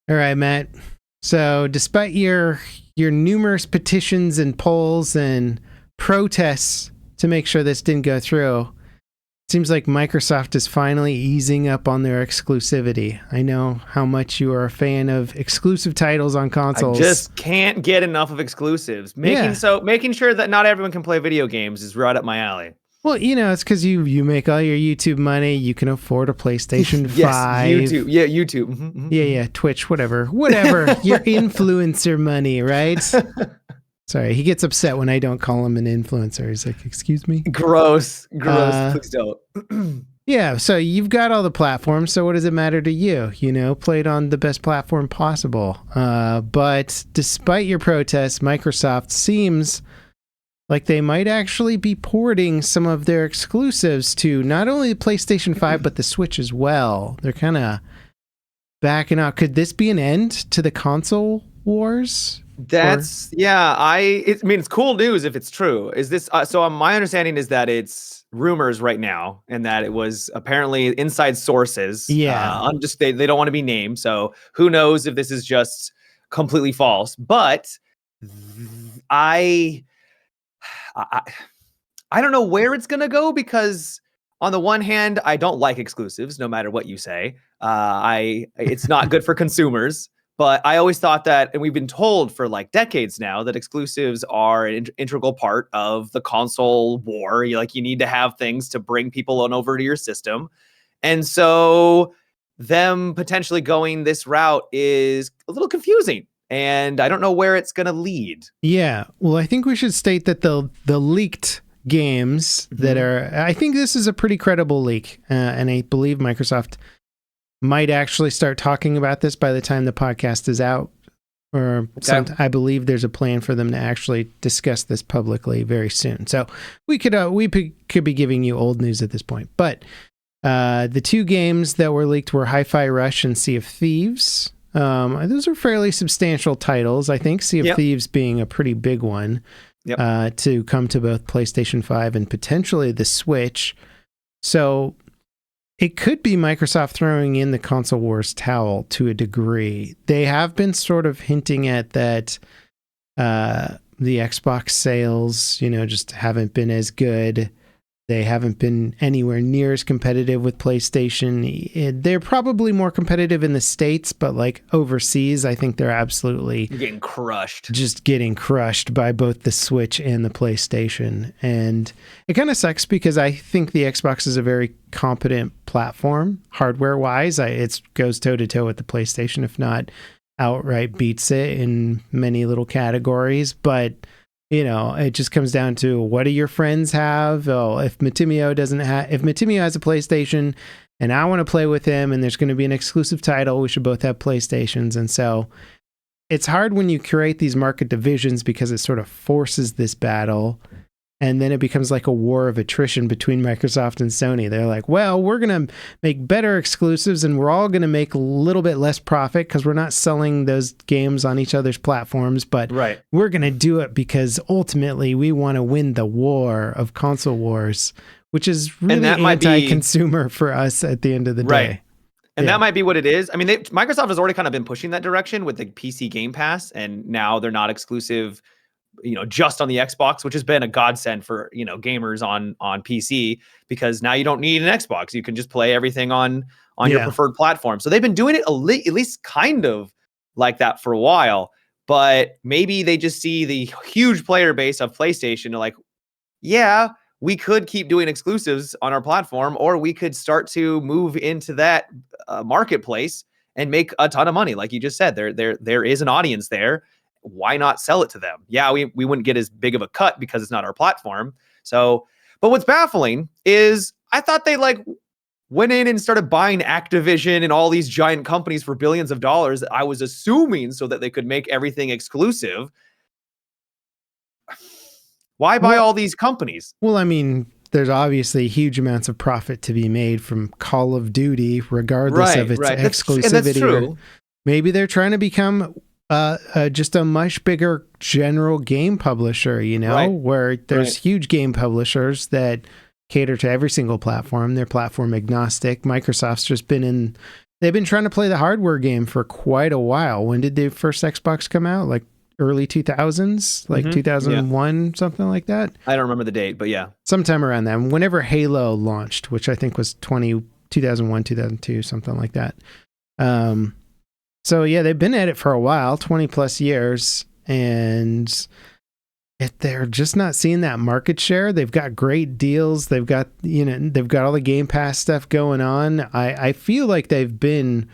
All right, Matt. So, despite your numerous petitions and polls and protests to make sure this didn't go through, it seems like Microsoft is finally easing up on their exclusivity. I know how much you are a fan of exclusive titles on consoles. I just can't get enough of exclusives. Making sure that not everyone can play video games is right up my alley. Well, it's because you make all your YouTube money. You can afford a PlayStation 5. Yes, YouTube. Yeah, YouTube. Mm-hmm. Yeah, Twitch, whatever. Your influencer money, right? Sorry, he gets upset when I don't call him an influencer. He's like, excuse me? Gross. Please don't. Yeah, so you've got all the platforms, so what does it matter to you? Play it on the best platform possible. But despite your protests, Microsoft seems like they might actually be porting some of their exclusives to not only the PlayStation 5, but the Switch as well. They're kind of backing out. Could this be an end to the console wars? It's cool news if it's true. Is this, my understanding is that it's rumors right now and that it was apparently inside sources. Yeah. They don't want to be named. So who knows if this is just completely false, but I don't know where it's going to go because on the one hand, I don't like exclusives, no matter what you say. It's not good for consumers, but I always thought that, and we've been told for like decades now that exclusives are an integral part of the console war. You need to have things to bring people on over to your system. And so them potentially going this route is a little confusing. And I don't know where it's going to lead. Yeah. Well, I think we should state that the leaked games that are... I think this is a pretty credible leak. And I believe Microsoft might actually start talking about this by the time the podcast is out. I believe there's a plan for them to actually discuss this publicly very soon. So we could be giving you old news at this point. But the two games that were leaked were Hi-Fi Rush and Sea of Thieves. Those are fairly substantial titles, I think. Sea of Thieves being a pretty big one to come to both PlayStation 5 and potentially the Switch. So it could be Microsoft throwing in the console wars towel to a degree. They have been sort of hinting at that the Xbox sales, just haven't been as good. They haven't been anywhere near as competitive with PlayStation. They're probably more competitive in the States, but like overseas, I think they're absolutely getting crushed. Just getting crushed by both the Switch and the PlayStation. And it kind of sucks because I think the Xbox is a very competent platform, hardware-wise. It goes toe-to-toe with the PlayStation, if not outright beats it in many little categories. But it just comes down to what do your friends have? Oh, if Matimi0 has a PlayStation and I want to play with him and there's going to be an exclusive title, we should both have PlayStations. And so it's hard when you create these market divisions because it sort of forces this battle. And then it becomes like a war of attrition between Microsoft and Sony. They're like, well, we're going to make better exclusives and we're all going to make a little bit less profit because we're not selling those games on each other's platforms. But we're going to do it because ultimately we want to win the war of console wars, which is really anti-consumer for us at the end of the day. And that might be what it is. I mean, Microsoft has already kind of been pushing that direction with the PC Game Pass, and now they're not exclusive just on the Xbox, which has been a godsend for, gamers on PC, because now you don't need an Xbox. You can just play everything on your preferred platform. So they've been doing it at least kind of like that for a while, but maybe they just see the huge player base of PlayStation. They're like, yeah, we could keep doing exclusives on our platform, or we could start to move into that marketplace and make a ton of money. Like you just said, there is an audience there. Why not sell it to them? Yeah, we wouldn't get as big of a cut because it's not our platform. So, but what's baffling is I thought they went in and started buying Activision and all these giant companies for billions of dollars. I was assuming so that they could make everything exclusive. Why buy all these companies? Well, I mean, there's obviously huge amounts of profit to be made from Call of Duty, regardless of its exclusivity. That's true. Maybe they're trying to become just a much bigger general game publisher, where there's huge game publishers that cater to every single platform. They're platform agnostic. Microsoft's just been in They've been trying to play the hardware game for quite a while. When did the first Xbox come out? Like early 2000s, like 2001, something like that. I don't remember the date, but yeah. Sometime around then, whenever Halo launched, which I think was 2001, 2002, something like that. So yeah, they've been at it for a while, 20 plus years, and they're just not seeing that market share. They've got great deals. They've got all the Game Pass stuff going on. I feel like they've been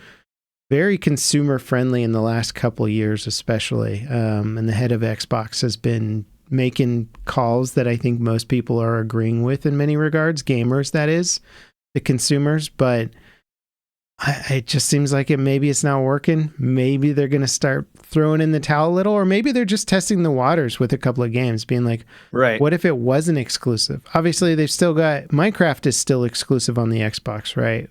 very consumer friendly in the last couple of years, especially. And the head of Xbox has been making calls that I think most people are agreeing with in many regards, gamers, that is, the consumers. But it just seems like maybe it's not working. Maybe they're going to start throwing in the towel a little, or maybe they're just testing the waters with a couple of games, being like, right, what if it wasn't exclusive? Obviously, they've still got Minecraft is still exclusive on the Xbox, right?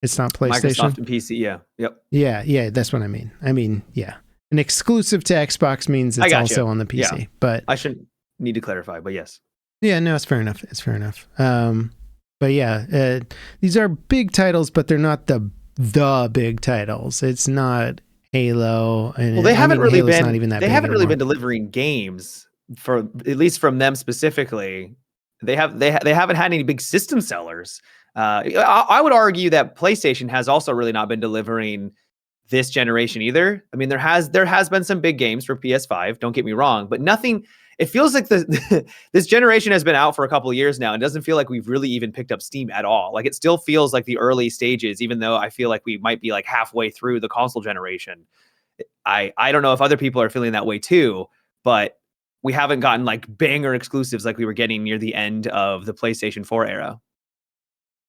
It's not PlayStation. Microsoft and PC, yeah. Yep. Yeah, that's what I mean. Yeah. An exclusive to Xbox means it's also on the PC. Yeah. But I shouldn't need to clarify, but yes. Yeah, no, it's fair enough. But yeah, these are big titles, but they're not the big titles. It's not Halo, and they haven't really Halo's been. Not even that they big haven't really anymore. been delivering games, for at least from them specifically. They haven't had any big system sellers. I would argue that PlayStation has also really not been delivering this generation either. I mean, there has been some big games for PS5. Don't get me wrong, but nothing. It feels like this generation has been out for a couple of years now, and doesn't feel like we've really even picked up steam at all. Like, it still feels like the early stages, even though I feel like we might be like halfway through the console generation. I don't know if other people are feeling that way too, but we haven't gotten like banger exclusives like we were getting near the end of the PlayStation 4 era.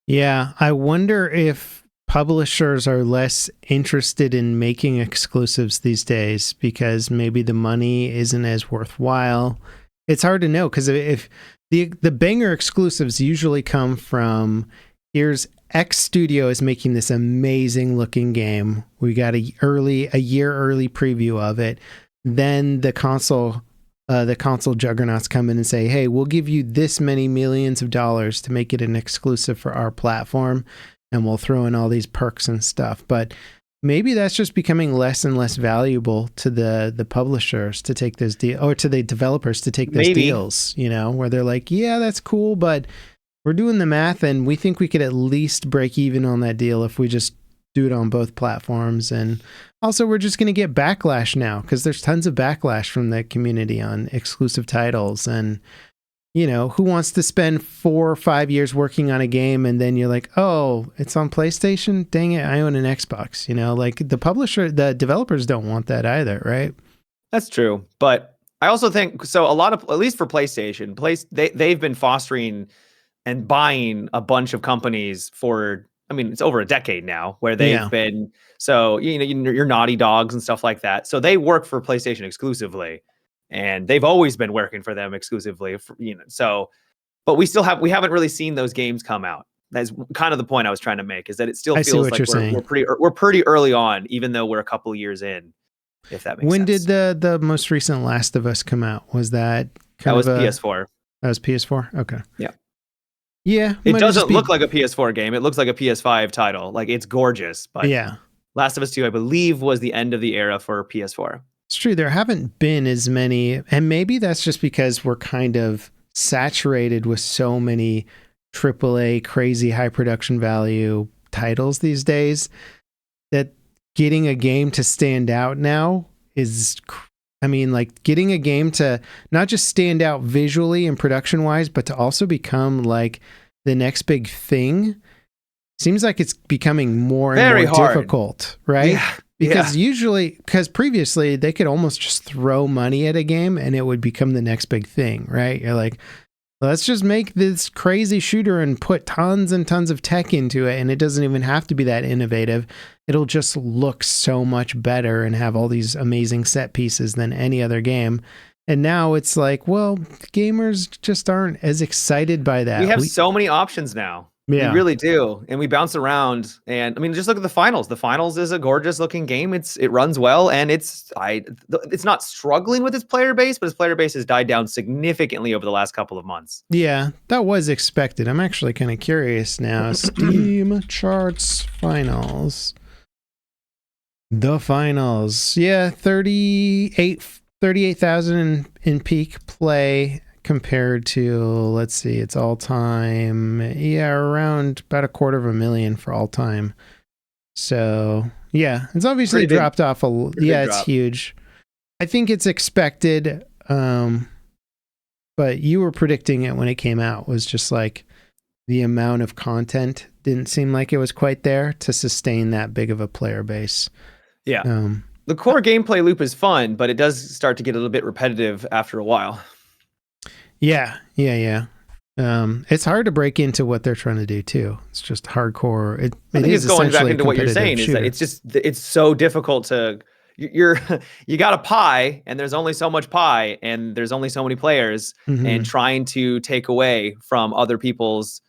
Yeah, I wonder if publishers are less interested in making exclusives these days because maybe the money isn't as worthwhile. It's hard to know, because if the banger exclusives usually come from, here's X studio is making this amazing looking game. We got a year early preview of it. Then the console juggernauts come in and say, hey, we'll give you this many millions of dollars to make it an exclusive for our platform, and we'll throw in all these perks and stuff. But maybe that's just becoming less and less valuable to the publishers to take those deals, or to the developers to take those deals, where they're like, yeah, that's cool, but we're doing the math and we think we could at least break even on that deal if we just do it on both platforms. And also, we're just going to get backlash now, because there's tons of backlash from the community on exclusive titles. And, who wants to spend 4 or 5 years working on a game and then you're like, oh, it's on PlayStation? Dang it, I own an Xbox. Like, the developers don't want that either, right? That's true. But I also think, so a lot of, at least for PlayStation, they've been fostering and buying a bunch of companies for, it's over a decade now, where they've been, so, your Naughty Dogs and stuff like that. So they work for PlayStation exclusively, and they've always been working for them exclusively, so, but we haven't really seen those games come out. That's kind of the point I was trying to make, is that it still feels like we're pretty early on, even though we're a couple of years in, if that makes sense. When did the most recent Last of Us come out? Was that PS4? That was PS4? Okay. Yeah. Yeah. It doesn't look like a PS4 game. It looks like a PS5 title. Like, it's gorgeous, but yeah. Last of Us 2, I believe, was the end of the era for PS4. It's true. There haven't been as many, and maybe that's just because we're kind of saturated with so many AAA crazy high production value titles these days, that getting a game to stand out now is, getting a game to not just stand out visually and production wise, but to also become like the next big thing, seems like it's becoming more and more difficult, right? Yeah. Because previously they could almost just throw money at a game and it would become the next big thing, right? You're like, let's just make this crazy shooter and put tons and tons of tech into it, and it doesn't even have to be that innovative. It'll just look so much better and have all these amazing set pieces than any other game. And now it's like, well, gamers just aren't as excited by that. We have so many options now. Yeah. We really do. And we bounce around. And just look at the finals. The finals is a gorgeous looking game. It runs well, and it's not struggling with its player base, but its player base has died down significantly over the last couple of months. Yeah, that was expected. I'm actually kind of curious now. Steam charts finals. The finals. Yeah, 38,000 in peak play compared to, let's see, it's all time. Yeah, around about 250,000 for all time. So, yeah, it's obviously Pretty big- dropped off a pretty yeah, big it's drop. huge. I think it's expected, but you were predicting it when it came out, was just like the amount of content didn't seem like it was quite there to sustain that big of a player base. Yeah. The core gameplay loop is fun, but it does start to get a little bit repetitive after a while. Yeah. It's hard to break into what they're trying to do too. It's just hardcore. I think it's going back into what you're saying is that it's so difficult to you got a pie and there's only so much pie and there's only so many players, and trying to take away from other people's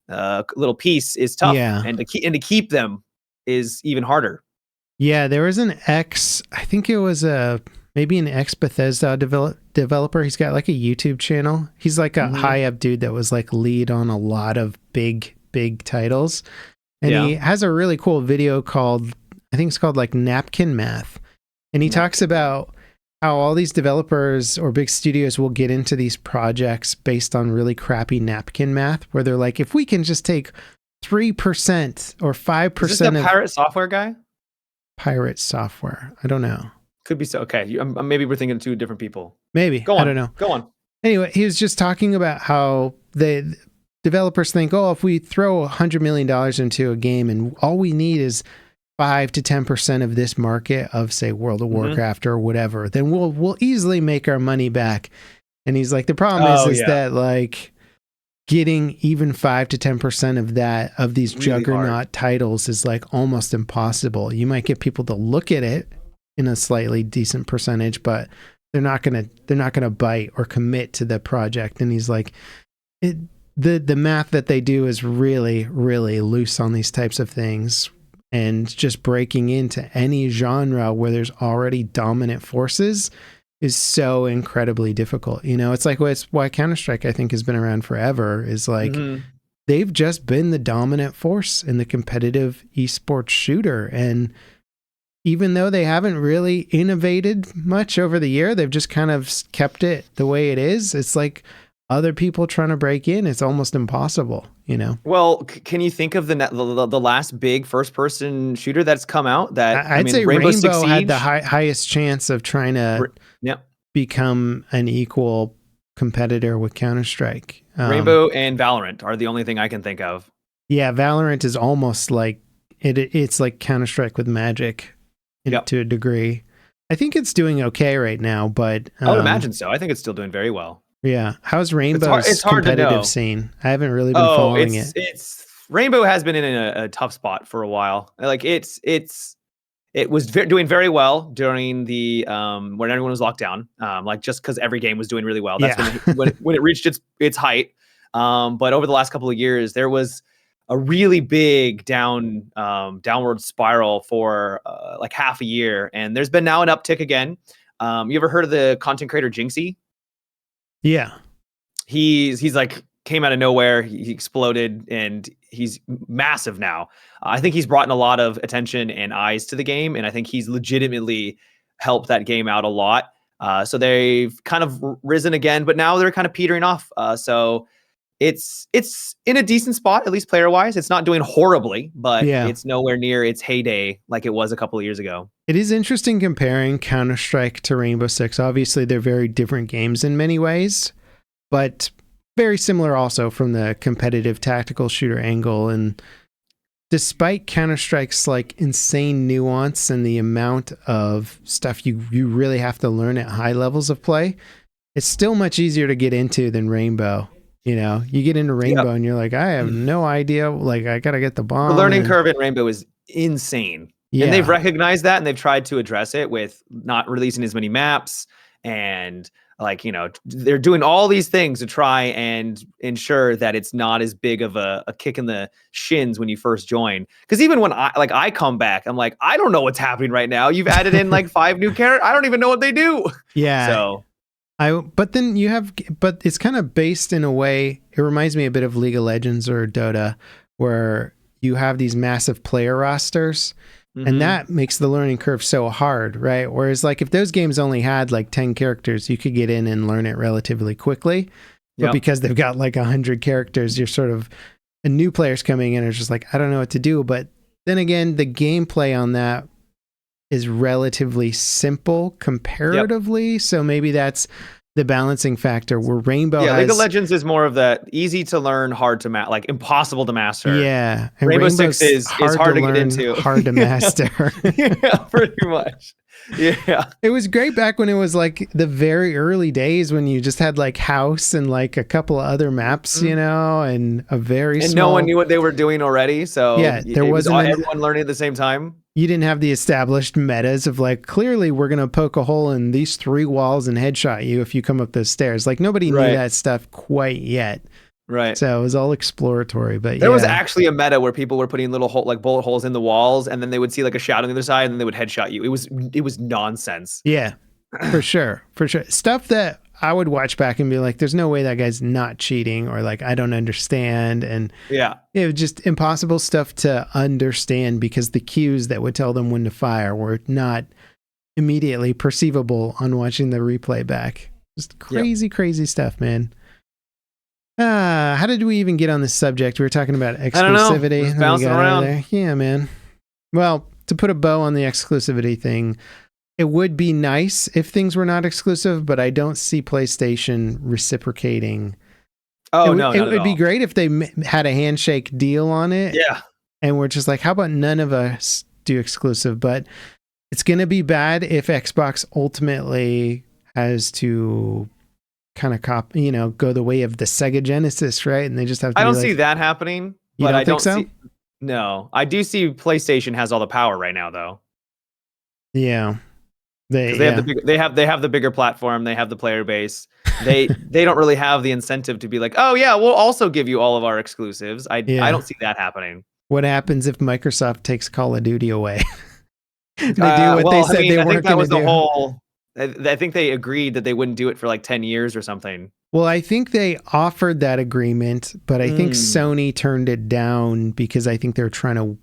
little piece is tough. Yeah. And to keep them is even harder. Yeah, there was an I think it was maybe an ex-Bethesda developer. He's got like a YouTube channel. He's like a high up dude that was like lead on a lot of big titles. And he has a really cool video called, I think it's called like Napkin Math. And he talks about how all these developers or big studios will get into these projects based on really crappy napkin math, where they're like, if we can just take 3% or 5% Is this the Pirate Software guy? Pirate Software. I don't know. Could be so. Okay. Maybe we're thinking of two different people. Maybe. Go on. I don't know. Go on. Anyway, he was just talking about how the developers think, oh, if we throw $100 million into a game and all we need is 5 to 10% of this market of, say, World of Warcraft or whatever, then we'll easily make our money back. And he's like, the problem is that like getting even 5 to 10% of these really juggernaut titles is like almost impossible. You might get people to look at it in a slightly decent percentage, but they're not gonna bite or commit to the project. And he's like, the math that they do is really, really loose on these types of things. And just breaking into any genre where there's already dominant forces is so incredibly difficult. You know, it's like why Counter-Strike, I think, has been around forever, is like they've just been the dominant force in the competitive esports shooter. And even though they haven't really innovated much over the year, they've just kind of kept it the way it is. It's like other people trying to break in, it's almost impossible, you know? Well, can you think of the last big first-person shooter that's come out? That I'd say Rainbow had the highest chance of trying to become an equal competitor with Counter-Strike. Rainbow and Valorant are the only thing I can think of. Yeah, Valorant is almost like it's like Counter-Strike with magic to a degree. I think it's doing okay right now, but I would imagine so. I think it's still doing very well. Yeah. How's Rainbow's competitive scene? I haven't really been following it. Rainbow has been in a tough spot for a while. Like it was doing very well during the when everyone was locked down. Like just because every game was doing really well. That's when it reached its height. But over the last couple of years, there was a really big downward spiral for like half a year, and there's been now an uptick again. You ever heard of the content creator Jinxie? Yeah. He's like came out of nowhere. He exploded and he's massive now. I think he's brought in a lot of attention and eyes to the game. And I think he's legitimately helped that game out a lot. So they've kind of risen again, but now they're kind of petering off. So it's in a decent spot, at least player wise. It's not doing horribly, but it's nowhere near its heyday like it was a couple of years ago. It is interesting comparing Counter-Strike to Rainbow Six. Obviously, they're very different games in many ways, but very similar also from the competitive tactical shooter angle. And despite Counter-Strike's like insane nuance and the amount of stuff you really have to learn at high levels of play, it's still much easier to get into than Rainbow. You know, you get into Rainbow and you're like, I have no idea. Like, I got to get the bomb. The learning curve in Rainbow is insane. Yeah. And they've recognized that and they've tried to address it with not releasing as many maps. And like, you know, they're doing all these things to try and ensure that it's not as big of a kick in the shins when you first join. Because even when I come back, I'm like, I don't know what's happening right now. You've added in like 5 new characters. I don't even know what they do. Yeah. So. But it's kind of based in a way, it reminds me a bit of League of Legends or Dota, where you have these massive player rosters, and you have these And that makes the learning curve so hard, right? Whereas like if those games only had like 10 characters, you could get in and learn it relatively quickly. But because they've got like 100 characters, you're sort of a new players coming in are just like, I don't know what to do. But then again, the gameplay on that is relatively simple comparatively. So maybe that's the balancing factor where Rainbow has... League of Legends is more of that easy to learn, hard to like impossible to master. Yeah. And Rainbow Six is hard to get into. Hard to master. Yeah, pretty much. Yeah. It was great back when it was like the very early days when you just had like House and like a couple of other maps, you know, and a very and small... no one knew what they were doing already. So yeah, there wasn't everyone learning at the same time. You didn't have the established metas of like, clearly we're going to poke a hole in these 3 walls and headshot you if you come up those stairs. Like nobody knew that stuff quite yet. Right. So it was all exploratory, but there was actually a meta where people were putting little like bullet holes in the walls, and then they would see like a shadow on the other side, and then they would headshot you. It was nonsense. Yeah, for sure. Stuff that I would watch back and be like, there's no way that guy's not cheating, or like, I don't understand. And it was just impossible stuff to understand because the cues that would tell them when to fire were not immediately perceivable on watching the replay back. Just crazy stuff, man. How did we even get on this subject? We were talking about exclusivity. Just bouncing around. Yeah, man. Well, to put a bow on the exclusivity thing, it would be nice if things were not exclusive, but I don't see PlayStation reciprocating. It would be great if they had a handshake deal on it. Yeah. And we're just like, how about none of us do exclusive? But it's going to be bad if Xbox ultimately has to kind of go the way of the Sega Genesis, right? And they just have to... I don't see that happening. You but don't I think so? No. I do see PlayStation has all the power right now, though. Yeah. They have the bigger platform. They have the player base. They don't really have the incentive to be like, oh yeah, we'll also give you all of our exclusives. I don't see that happening. What happens if Microsoft takes Call of Duty away? They do what they said they weren't going to do. I think they agreed that they wouldn't do it for like 10 years or something. Well, I think they offered that agreement, but I think Sony turned it down because I think they're trying to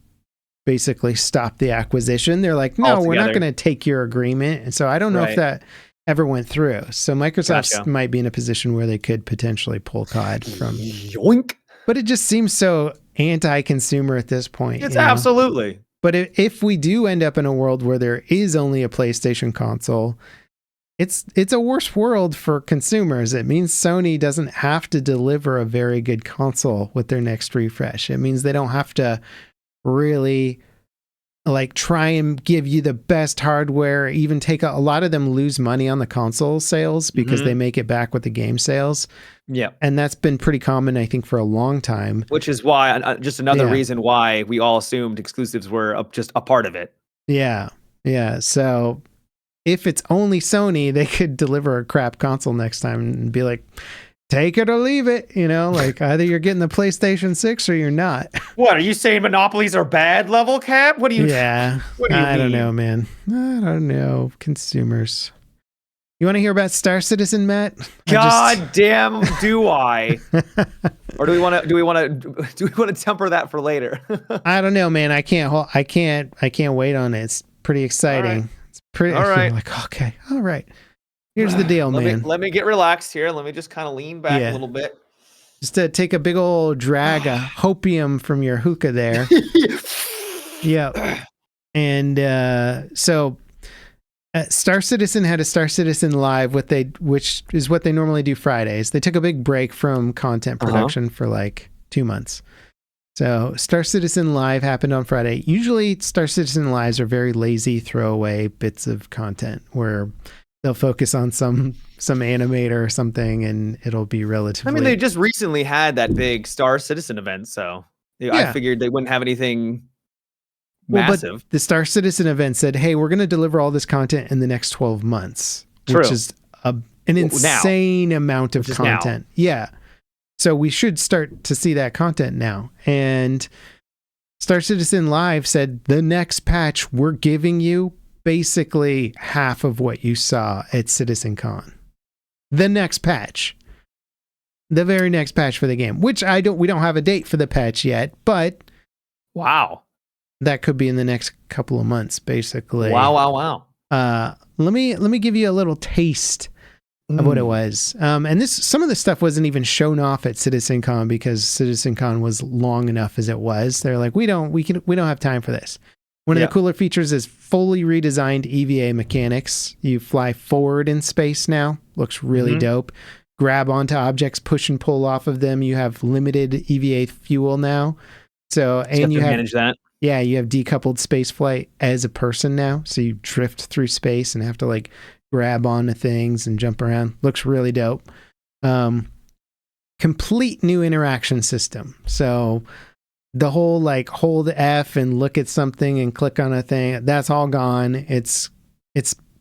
basically stop the acquisition. They're like, no, we're not going to take your agreement. And so I don't know if that ever went through. So Microsoft might be in a position where they could potentially pull COD from... Yoink. But it just seems so anti-consumer at this point. It's absolutely. But if we do end up in a world where there is only a PlayStation console, it's a worse world for consumers. It means Sony doesn't have to deliver a very good console with their next refresh. It means they don't have to really like try and give you the best hardware, even take a lot of them lose money on the console sales because they make it back with the game sales. Yeah. And that's been pretty common, I think, for a long time. Which is why, just another reason why we all assumed exclusives were just a part of it. Yeah. Yeah. So if it's only Sony, they could deliver a crap console next time and be like, take it or leave it, like either you're getting the PlayStation 6 or you're not. What, are you saying monopolies are bad, LevelCap? What do you mean? I don't know, man. I don't know. Consumers. You want to hear about Star Citizen, Matt? God damn, do I? Or do we want to temper that for later? I don't know, man. I can't wait on it. It's pretty exciting. Right. It's pretty all right. Like, okay, all right. Here's the deal, man. Let me get relaxed here. Let me just kind of lean back a little bit. Just to take a big old drag of hopium from your hookah there. Yeah. And so Star Citizen had a Star Citizen Live, which is what they normally do Fridays. They took a big break from content production for like 2 months. So Star Citizen Live happened on Friday. Usually Star Citizen Lives are very lazy throwaway bits of content where they'll focus on some animator or something, and it'll be relatively... I mean, they just recently had that big Star Citizen event, so I figured they wouldn't have anything massive. But the Star Citizen event said, hey, we're going to deliver all this content in the next 12 months, which is an insane amount of content. Now. Yeah. So we should start to see that content now. And Star Citizen Live said, the next patch we're giving you basically half of what you saw at CitizenCon. The next patch. The very next patch for the game, which we don't have a date for the patch yet, but wow. that could be in the next couple of months, basically. Wow. Let me give you a little taste of what it was. And some of the stuff wasn't even shown off at CitizenCon because CitizenCon was long enough as it was. They're like, we don't have time for this. One of the cooler features is fully redesigned EVA mechanics. You fly forward in space now. Looks really dope. Grab onto objects, push and pull off of them. You have limited EVA fuel now. So, and you have manage that. Yeah, you have decoupled space flight as a person now. So you drift through space and have to like grab onto things and jump around. Looks really dope. Complete new interaction system. So the whole like hold F and look at something and click on a thing, that's all gone. It's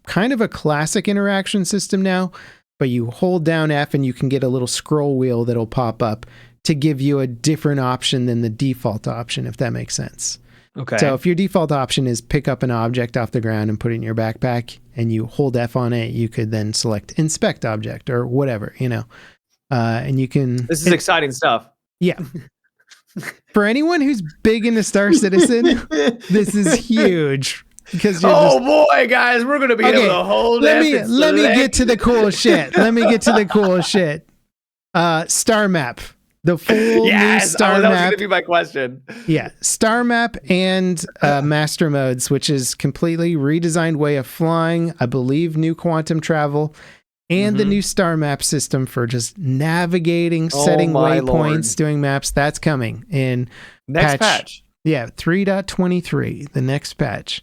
kind of a classic interaction system now, but you hold down F and you can get a little scroll wheel that'll pop up to give you a different option than the default option, if that makes sense. Okay. So if your default option is pick up an object off the ground and put it in your backpack and you hold F on it, you could then select inspect object or whatever, and you can... This is exciting stuff. Yeah. For anyone who's big into Star Citizen, this is huge. Because boy, guys, we're going to be able to hold Let me get to the cool shit. Star map. The full new star map. That was going to be my question. Yeah. Star map and master modes, which is completely redesigned way of flying. I believe new quantum travel. And the new star map system for just navigating, setting waypoints, doing maps. That's coming in next patch. Yeah, 3.23, the next patch.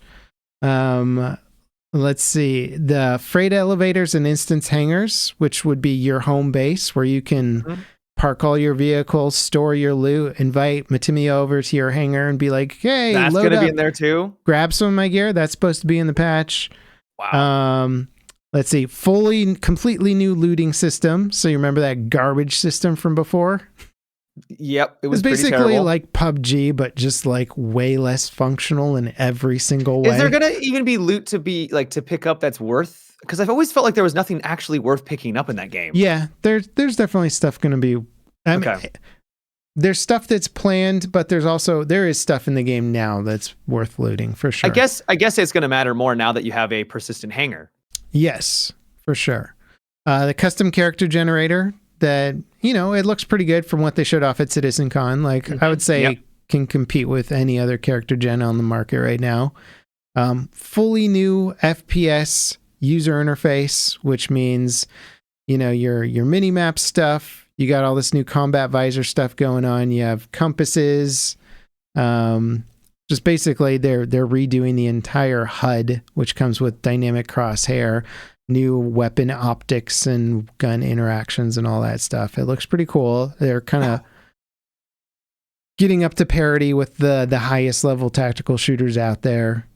Let's see. The freight elevators and instance hangars, which would be your home base where you can park all your vehicles, store your loot, invite Matimi over to your hangar and be like, hey, that's going to be in there too. Grab some of my gear. That's supposed to be in the patch. Wow. Let's see, completely new looting system. So you remember that garbage system from before? Yep, it was basically terrible. Like PUBG, but just like way less functional in every single way. Is there gonna even be loot to pick up that's worth? Because I've always felt like there was nothing actually worth picking up in that game. Yeah, there's definitely stuff going to be. I mean, there's stuff that's planned, but there is stuff in the game now that's worth looting for sure. I guess it's going to matter more now that you have a persistent hangar. Yes, for sure. The custom character generator that, it looks pretty good from what they showed off at CitizenCon. Like, I would say can compete with any other character gen on the market right now. Fully new FPS user interface, which means, your mini-map stuff. You got all this new combat visor stuff going on. You have compasses. Just basically, they're redoing the entire HUD, which comes with dynamic crosshair, new weapon optics and gun interactions and all that stuff. It looks pretty cool. They're kind of getting up to parity with the highest level tactical shooters out there.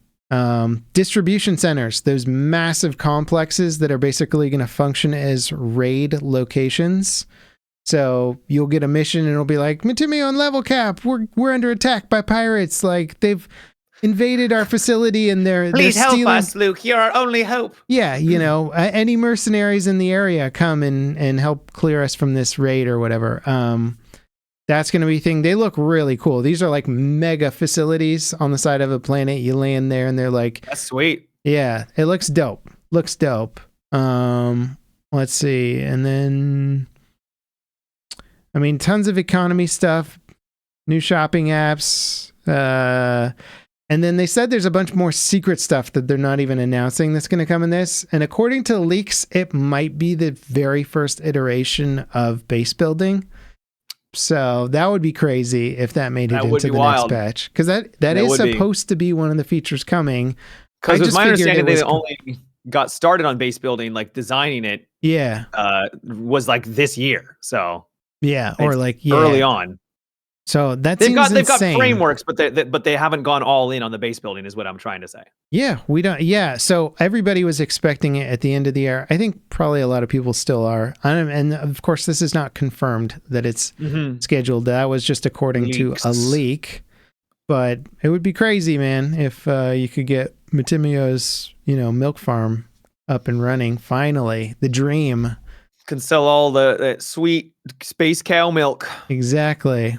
Distribution centers, those massive complexes that are basically going to function as raid locations. So you'll get a mission and it'll be like, Matimi0 and LevelCap, we're under attack by pirates. Like, they've invaded our facility and they're help stealing us, Luke. You're our only hope. Yeah, any mercenaries in the area come and help clear us from this raid or whatever. That's going to be a thing. They look really cool. These are like mega facilities on the side of a planet. You land there and they're like... That's sweet. Yeah, it looks dope. Let's see. And then... tons of economy stuff, new shopping apps, and then they said there's a bunch more secret stuff that they're not even announcing that's going to come in this. And according to leaks, it might be the very first iteration of base building. So that would be crazy if that made it into the next patch. Because that is supposed to be one of the features coming. Because it was my understanding they only got started on base building, like designing it. Yeah. Was like this year. So... Yeah, or early on. So they've got frameworks, but they haven't gone all in on the base building, is what I'm trying to say. Yeah, we don't. Yeah, so everybody was expecting it at the end of the year. I think probably a lot of people still are, and of course, this is not confirmed that it's scheduled. That was just according to a leak. But it would be crazy, man, if you could get Matimi0's, milk farm up and running. Finally, the dream. Can sell all the sweet space cow milk. Exactly.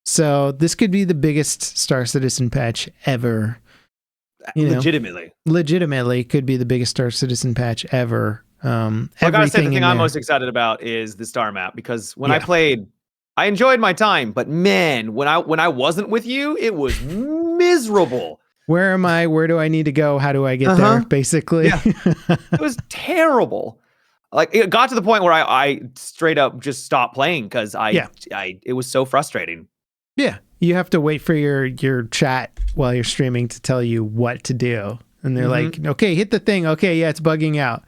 So this could be the biggest Star Citizen patch ever. Legitimately could be the biggest Star Citizen patch ever. I gotta say, the thing I'm most excited about is the star map, because when I played, I enjoyed my time, but man, when I wasn't with you, it was miserable. Where am I? Where do I need to go? How do I get there? Basically, it was terrible. Like, it got to the point where I straight up just stopped playing because it was so frustrating. Yeah, you have to wait for your chat while you're streaming to tell you what to do. And they're like, okay, hit the thing. Okay, yeah, it's bugging out.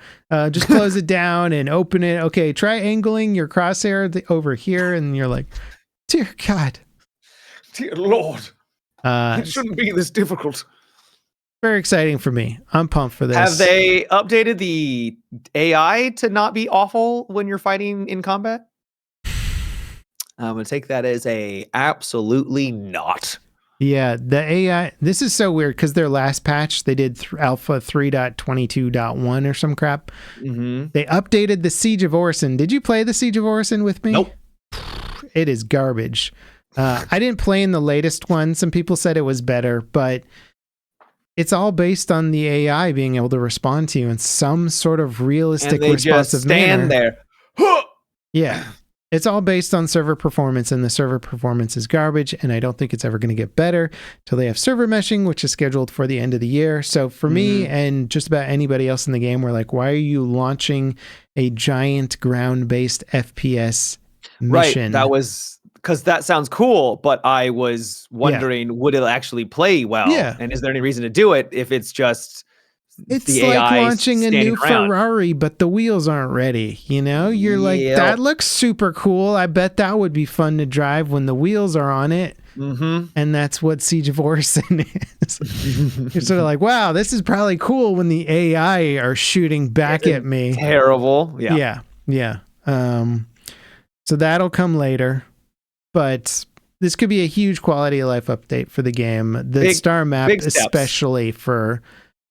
Just close it down and open it. Okay, try angling your crosshair over here. And you're like, dear God. Dear Lord. It shouldn't be this difficult. Very exciting for me. I'm pumped for this. Have they updated the AI to not be awful when you're fighting in combat? I'm going to take that as a absolutely not. Yeah, the AI, this is so weird because their last patch, they did alpha 3.22.1 or some crap. They updated the Siege of Orison. Did you play the Siege of Orison with me? Nope. It is garbage. I didn't play in the latest one. Some people said it was better, but it's all based on the AI being able to respond to you in some sort of realistic, responsive manner. And they just stand there. Yeah. It's all based on server performance, and the server performance is garbage, and I don't think it's ever going to get better till they have server meshing, which is scheduled for the end of the year. So for me and just about anybody else in the game, we're like, why are you launching a giant ground-based FPS mission? Right, that was... because that sounds cool, but I was wondering, would it actually play well? Yeah. And is there any reason to do it if it's just it's the like AI launching a new around? Ferrari, but the wheels aren't ready. You know, you're like, that looks super cool. I bet that would be fun to drive when the wheels are on it. And that's what Siege of Orison is. You're sort of like, wow, this is probably cool when the AI are shooting back at me. Terrible. Yeah. So that'll come later. But this could be a huge quality of life update for the game. The star map, especially for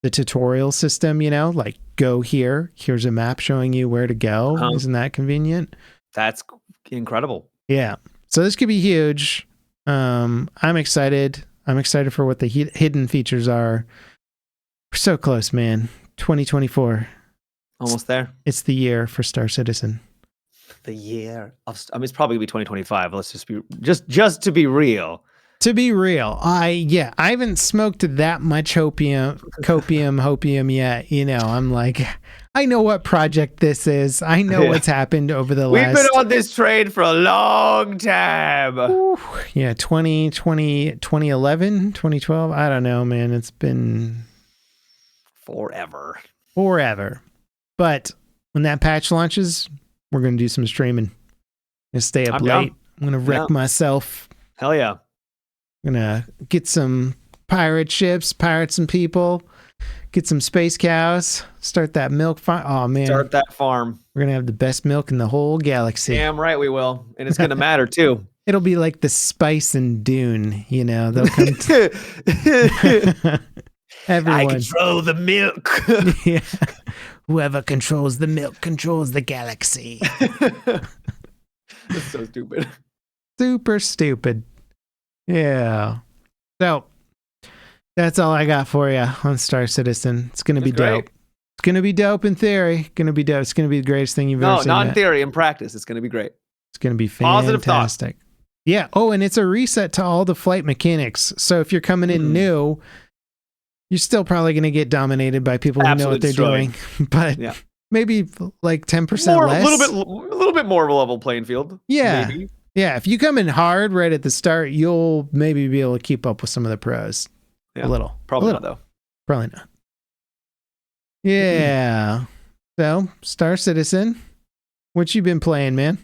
the tutorial system, you know, like go here. Here's a map showing you where to go. Isn't that convenient? That's incredible. Yeah. So this could be huge. I'm excited. I'm excited for what the hidden features are. We're so close, man. 2024. Almost there. It's the year for Star Citizen. The year of, I mean, it's probably be 2025. Let's just be just to be real. To be real, I haven't smoked that much hopium yet. You know, I'm like, I know what project this is. I know what's happened over the last. We've been on this train for a long time. Ooh, 2011, 2012. I don't know, man. It's been forever. But when that patch launches, we're going to do some streaming. I'm going to stay up late. Down. I'm going to wreck myself. Hell yeah. I'm going to get some pirate ships, pirate some people, get some space cows, start that milk farm. Oh, man. Start that farm. We're going to have the best milk in the whole galaxy. Damn right we will. And it's going to matter, too. It'll be like the spice and Dune, you know. They'll come everyone. I control the milk. Yeah. Whoever controls the milk controls the galaxy. That's so stupid. Super stupid. Yeah. So that's all I got for you on Star Citizen. It's going to be dope. It's going to be dope in theory. Going to be dope. It's going to be the greatest thing you've ever seen. No, not in theory. In practice, it's going to be great. It's going to be fantastic. Positive thought. Yeah. Oh, and it's a reset to all the flight mechanics. So if you're coming in new, you're still probably going to get dominated by people who know what they're doing. But maybe like 10% less. A little bit more of a level playing field. Yeah. Maybe. Yeah. If you come in hard right at the start, you'll maybe be able to keep up with some of the pros. Yeah. A little. Probably not, though. Probably not. Yeah. So, Star Citizen, what you been playing, man?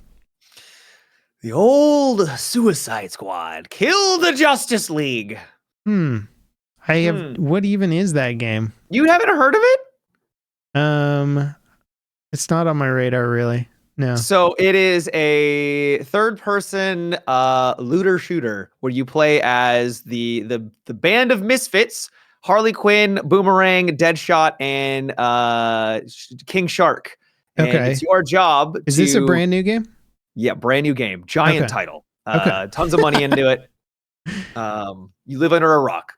The old Suicide Squad. Kill the Justice League. I have. What even is that game? You haven't heard of it? It's not on my radar, really. No. So it is a third-person looter shooter where you play as the band of misfits: Harley Quinn, Boomerang, Deadshot, and King Shark. And it's your job. Is this a brand new game? Yeah, brand new game, giant title. Okay. Tons of money into it. You live under a rock.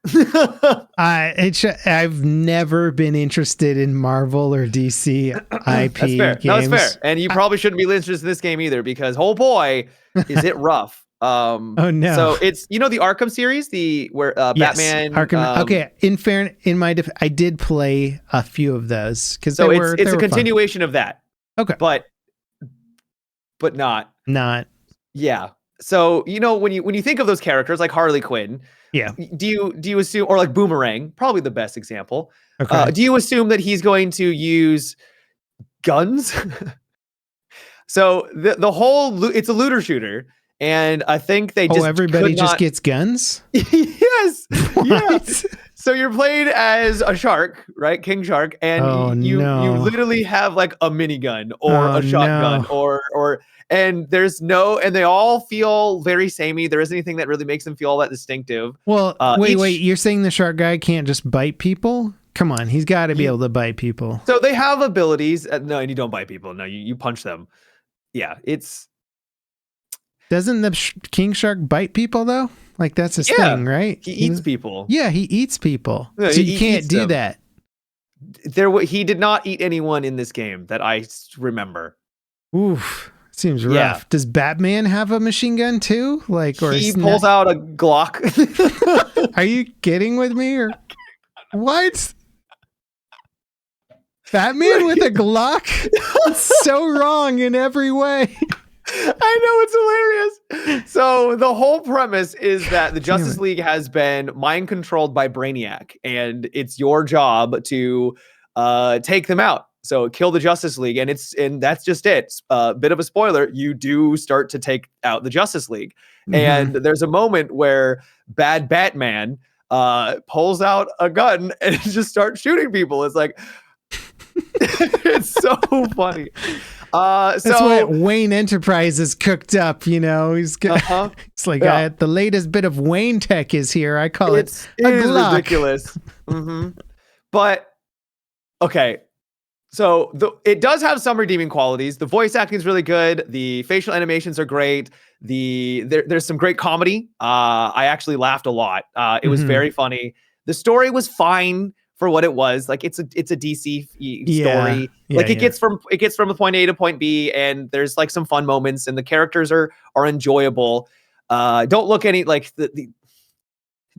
I've never been interested in Marvel or DC IP That's fair. games. No, it's fair. And you probably shouldn't be interested in this game either, because oh boy, is it rough. Oh no. So it's, the Arkham series, where Yes, Batman. Arkham. Okay, I did play a few of those because So it's a continuation of that. Okay. But not. Yeah. So, when you think of those characters like Harley Quinn, yeah, do you assume, or like Boomerang, probably the best example. Okay. Do you assume that he's going to use guns? So the whole it's a looter shooter, and I think they just everybody just gets guns. Yes. What? Yeah. So you're playing as a shark, right? King Shark, and you literally have like a minigun or a shotgun and they all feel very samey. There isn't anything that really makes them feel all that distinctive. Well, wait, you're saying the shark guy can't just bite people? Come on, he's got to be able to bite people. So they have abilities. No, and you don't bite people. No, you punch them. Yeah, Doesn't the king shark bite people though? Like that's his thing, right? He eats people. Yeah, he eats people. No, so you can't do that. He did not eat anyone in this game that I remember. Oof. Seems rough. Yeah. Does Batman have a machine gun too? He pulls out a Glock. Are you kidding with me or what? Batman with a Glock? It's so wrong in every way. I know, it's hilarious. So the whole premise is that the Justice League has been mind controlled by Brainiac, and it's your job to take them out. So kill the Justice League, and that's just it. Bit of a spoiler: you do start to take out the Justice League, and there's a moment where Bad Batman pulls out a gun and just starts shooting people. It's like it's so funny. That's what Wayne Enterprises cooked up. He's it's like the latest bit of Wayne tech is here. I call it a Glock. Ridiculous. But okay. So it does have some redeeming qualities. The voice acting is really good. The facial animations are great. There's some great comedy. I actually laughed a lot. It was very funny. The story was fine for what it was. Like it's a DC story. It gets from point A to point B, and there's like some fun moments, and the characters are enjoyable. Don't look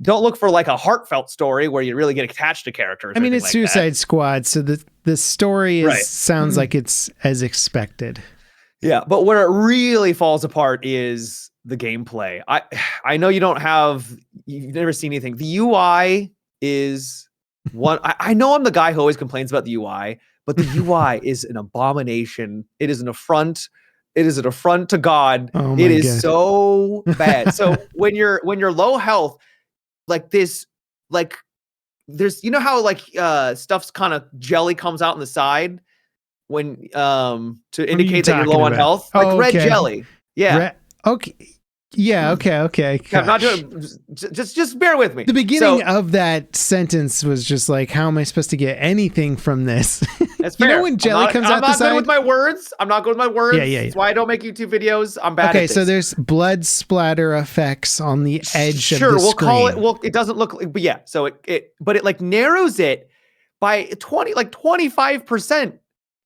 don't look for like a heartfelt story where you really get attached to characters. I mean, it's Suicide Squad, so the story sounds like it's as expected. Yeah, but where it really falls apart is the gameplay. I know you've never seen anything. The UI is one. I know I'm the guy who always complains about the UI, but the UI is an abomination. It is an affront. It is an affront to God. It is so bad. So when you're low health, like this, like there's, how stuff's kind of jelly comes out on the side when to indicate that you're low on health, like red jelly. Yeah. Okay. Yeah. Okay. I'm not doing. Just bear with me. The beginning of that sentence was just like, how am I supposed to get anything from this? That's fair. When jelly comes out the side. I'm not good with my words. Yeah. That's why I don't make YouTube videos. I'm bad at this. Okay, so there's blood splatter effects on the edge of the screen. Sure, call it. Well, it doesn't look like, but yeah. So it like narrows it by 25%.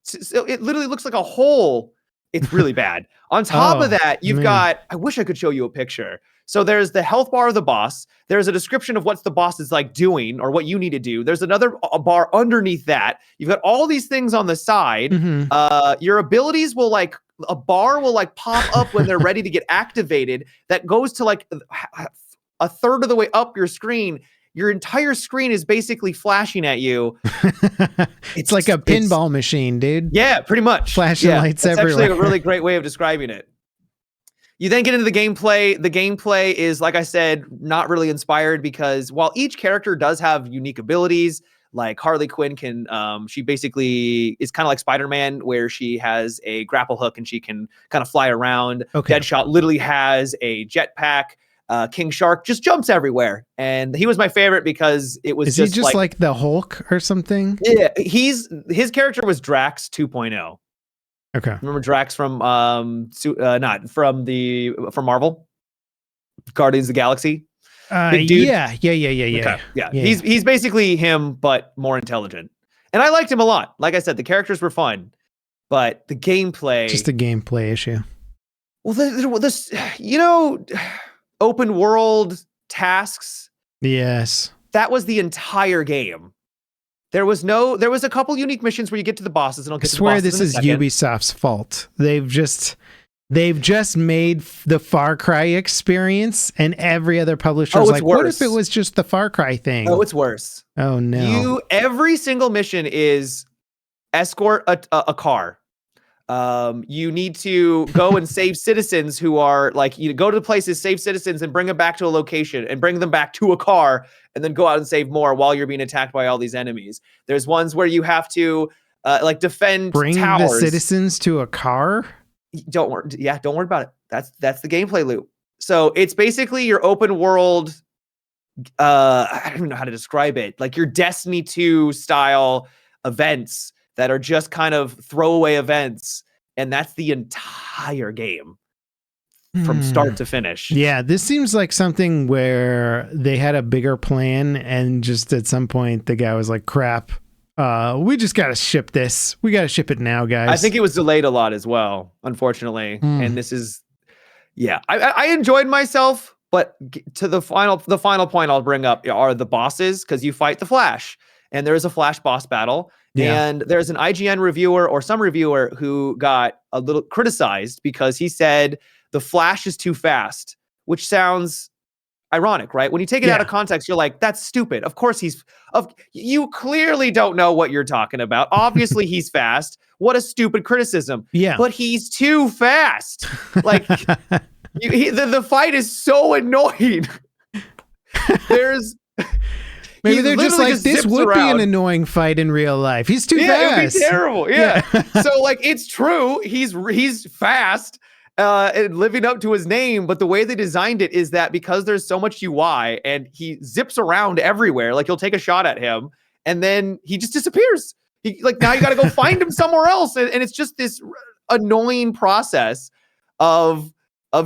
So it literally looks like a hole. It's really bad. On top of that, you've got, I wish I could show you a picture. So there's the health bar of the boss. There's a description of what the boss is like doing or what you need to do. There's another bar underneath that. You've got all these things on the side. Your abilities will a bar will pop up when they're ready to get activated. That goes to a third of the way up your screen. Your entire screen is basically flashing at you. It's like a pinball machine, dude. Yeah, pretty much. Flashing lights everywhere. That's actually a really great way of describing it. You then get into the gameplay. The gameplay is, like I said, not really inspired because while each character does have unique abilities, like Harley Quinn she basically is kind of like Spider-Man where she has a grapple hook and she can kind of fly around. Deadshot literally has a jetpack. King Shark just jumps everywhere, and he was my favorite because it was. Is he just like the Hulk or something? Yeah, his character was Drax 2.0. Okay, remember Drax from from Marvel? Guardians of the Galaxy. Big dude. Yeah. Okay. Yeah. He's basically him, but more intelligent. And I liked him a lot. Like I said, the characters were fun, but the gameplay, just a gameplay issue. Well, this open world tasks. Yes. That was the entire game. There was a couple unique missions where you get to the bosses, and I'll get to the bosses. I swear this is Ubisoft's fault. They've just made the Far Cry experience, and every other publisher is like, worse. What if it was just the Far Cry thing? Oh, it's worse. Oh no. Every single mission is escort a car. You need to go and save citizens who are like, you go to the places, save citizens, and bring them back to a location, and bring them back to a car, and then go out and save more while you're being attacked by all these enemies. There's ones where you have to defend towers. The citizens to a car. Don't worry. Yeah, don't worry about it. That's the gameplay loop. So it's basically your open world. I don't even know how to describe it. Like your Destiny 2 style events that are just kind of throwaway events, and that's the entire game from start to finish. Yeah, this seems like something where they had a bigger plan, and just at some point the guy was like, crap, we just got to ship this. We got to ship it now, guys. I think it was delayed a lot as well, unfortunately. And this is, I enjoyed myself, but to the final point I'll bring up are the bosses, because you fight the Flash, and there is a Flash boss battle. Yeah. And there's an IGN reviewer or some reviewer who got a little criticized because he said the Flash is too fast, which sounds ironic, right? When you take it out of context, you're like, that's stupid. Of course you clearly don't know what you're talking about. Obviously he's fast. What a stupid criticism. Yeah. But he's too fast. Like the fight is so annoying. Maybe they're just like, this would be an annoying fight in real life. He's too fast. It would be terrible. Yeah. So like, it's true. He's fast and living up to his name. But the way they designed it is that because there's so much UI and he zips around everywhere, like you'll take a shot at him and then he just disappears. Now you got to go find him somewhere else. And it's just this annoying process of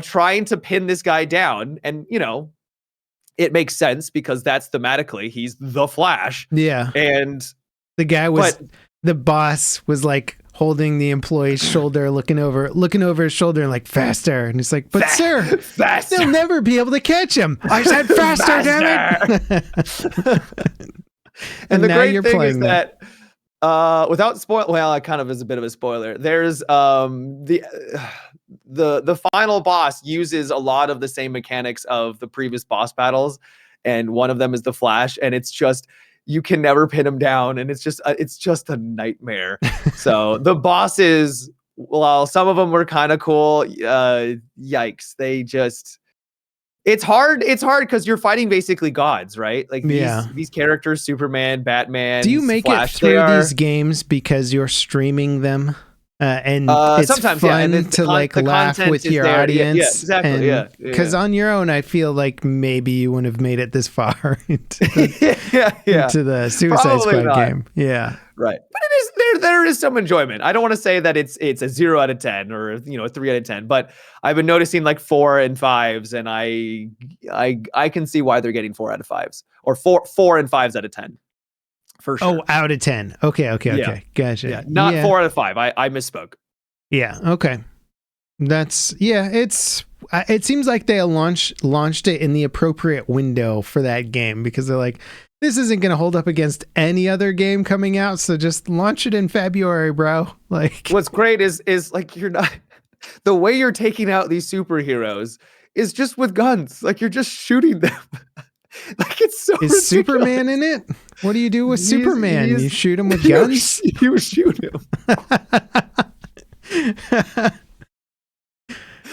trying to pin this guy down. And, it makes sense because that's thematically he's the Flash. Yeah. And the boss was like holding the employee's shoulder, looking over his shoulder and like, faster. And he's like, but sir, faster. They'll never be able to catch him. I said faster, damn it. and the great thing is that without it kind of is a bit of a spoiler. There's the final boss uses a lot of the same mechanics of the previous boss battles, and one of them is the Flash, and it's just you can never pin him down, and it's just a nightmare. So the bosses, well, some of them were kind of cool. Yikes, it's hard because you're fighting basically gods, right? Like these characters, Superman, Batman. Do you make Flash, it through these games because you're streaming them? And it's sometimes, fun to laugh with your audience. Yeah, exactly. Because on your own, I feel like maybe you wouldn't have made it this far into the Suicide Squad game. Yeah, right. But there is some enjoyment. I don't want to say that it's a 0 out of 10 or a 3 out of 10, but I've been noticing like 4 and 5s, and I can see why they're getting 4 out of 5s or 4 and 5s out of 10. For sure. Oh, out of 10. Okay. Gotcha. Yeah, not 4 out of 5. I misspoke. Yeah. Okay. It seems like they launched it in the appropriate window for that game, because they're like, this isn't going to hold up against any other game coming out, so just launch it in February, bro. Like, what's great is like, you're not, the way you're taking out these superheroes is just with guns. Like, you're just shooting them. Like, it's so ridiculous. Superman in it? What do you do with Superman? You shoot him with guns? You shoot him.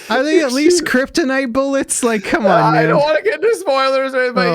Are they at least kryptonite bullets? Like, come on, man. I don't want to get into spoilers, right? But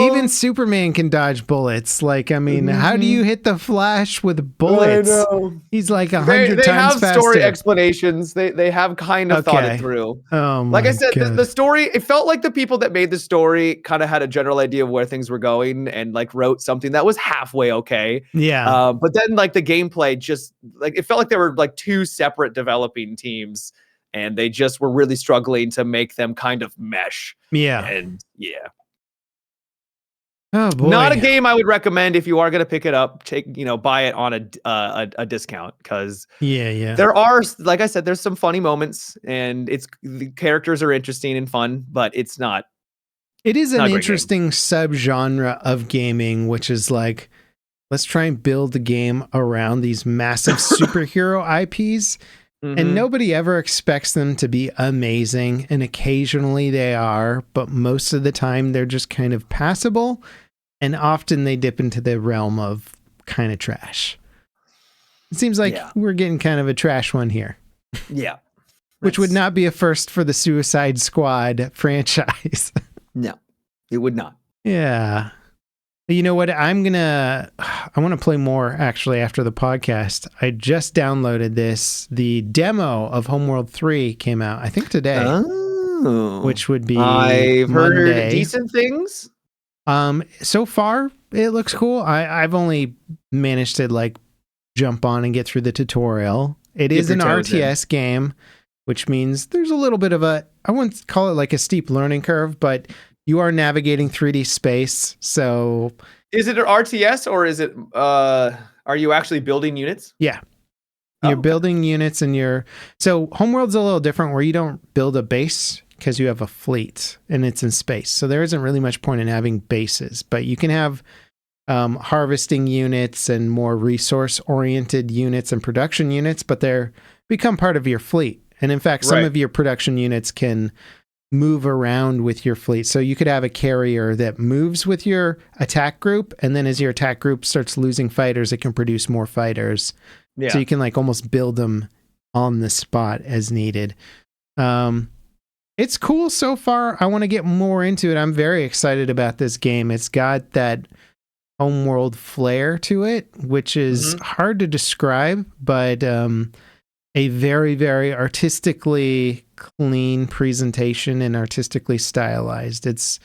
even Superman can dodge bullets. Like, I mean, how do you hit the Flash with bullets? I know. He's like 100 times faster. They have story explanations. They have kind of thought it through. Oh, like I said, the story, it felt like the people that made the story kind of had a general idea of where things were going and like wrote something that was halfway okay. Yeah. But then like the gameplay just like, it felt like there were like 2 separate developing teams, and they just were really struggling to make them kind of mesh. Yeah. And yeah. Oh boy. Not a game I would recommend if you are going to pick it up. Buy it on a discount, because Yeah. there are, like I said, there's some funny moments, and the characters are interesting and fun, but it's not. It is an not a great interesting subgenre of gaming, which is like, let's try and build the game around these massive superhero IPs. Mhm. And nobody ever expects them to be amazing. And occasionally they are, but most of the time they're just kind of passable. And often they dip into the realm of kind of trash. It seems like we're getting kind of a trash one here. Yeah. Which would not be a first for the Suicide Squad franchise. No, it would not. Yeah. You know what? I want to play more actually after the podcast. I just downloaded this. The demo of Homeworld 3 came out, I think today. Oh. Which would be I've Monday. heard decent things. So far it looks cool. I've only managed to like jump on and get through the tutorial. It is an RTS game, which means there's a little bit of I wouldn't call it like a steep learning curve, but you are navigating 3D space. So is it an RTS, or is it are you actually building units? Yeah. You're building units, and so Homeworld's a little different, where you don't build a base because you have a fleet and it's in space. So there isn't really much point in having bases, but you can have harvesting units and more resource-oriented units and production units, but they're become part of your fleet. And in fact, some of your production units can move around with your fleet. So you could have a carrier that moves with your attack group, and then as your attack group starts losing fighters, it can produce more fighters. Yeah. So you can like almost build them on the spot as needed. It's cool so far. I want to get more into it. I'm very excited about this game. It's got that Homeworld flair to it, which is hard to describe, but a very, very artistically clean presentation and artistically stylized. It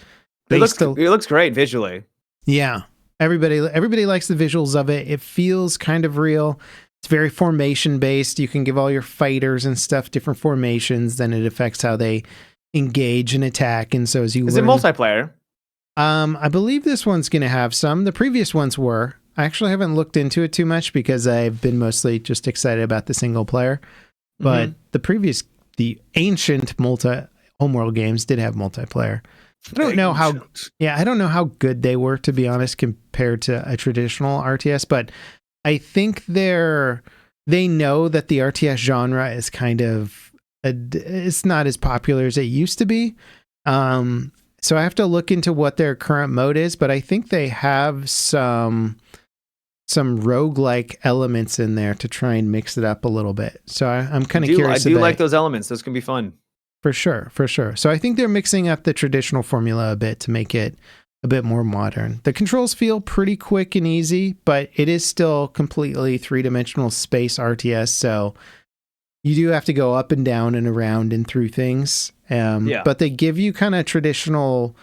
looks great visually. Yeah. Everybody likes the visuals of it. It feels kind of real. It's very formation based. You can give all your fighters and stuff different formations, then it affects how they engage and attack. And so as you Is it multiplayer? I believe this one's going to have some. The previous ones were. I actually haven't looked into it too much because I've been mostly just excited about the single player. But the ancient Homeworld games did have multiplayer. I don't know how good they were, to be honest, compared to a traditional RTS, but I think they know that the RTS genre is kind of it's not as popular as it used to be. So I have to look into what their current mode is, but I think they have some roguelike elements in there to try and mix it up a little bit. So I'm kind of curious. I do like those elements. Those can be fun. For sure. So I think they're mixing up the traditional formula a bit to make it a bit more modern. The controls feel pretty quick and easy, but it is still completely three-dimensional space RTS, so you do have to go up and down and around and through things. But they give you kind of traditional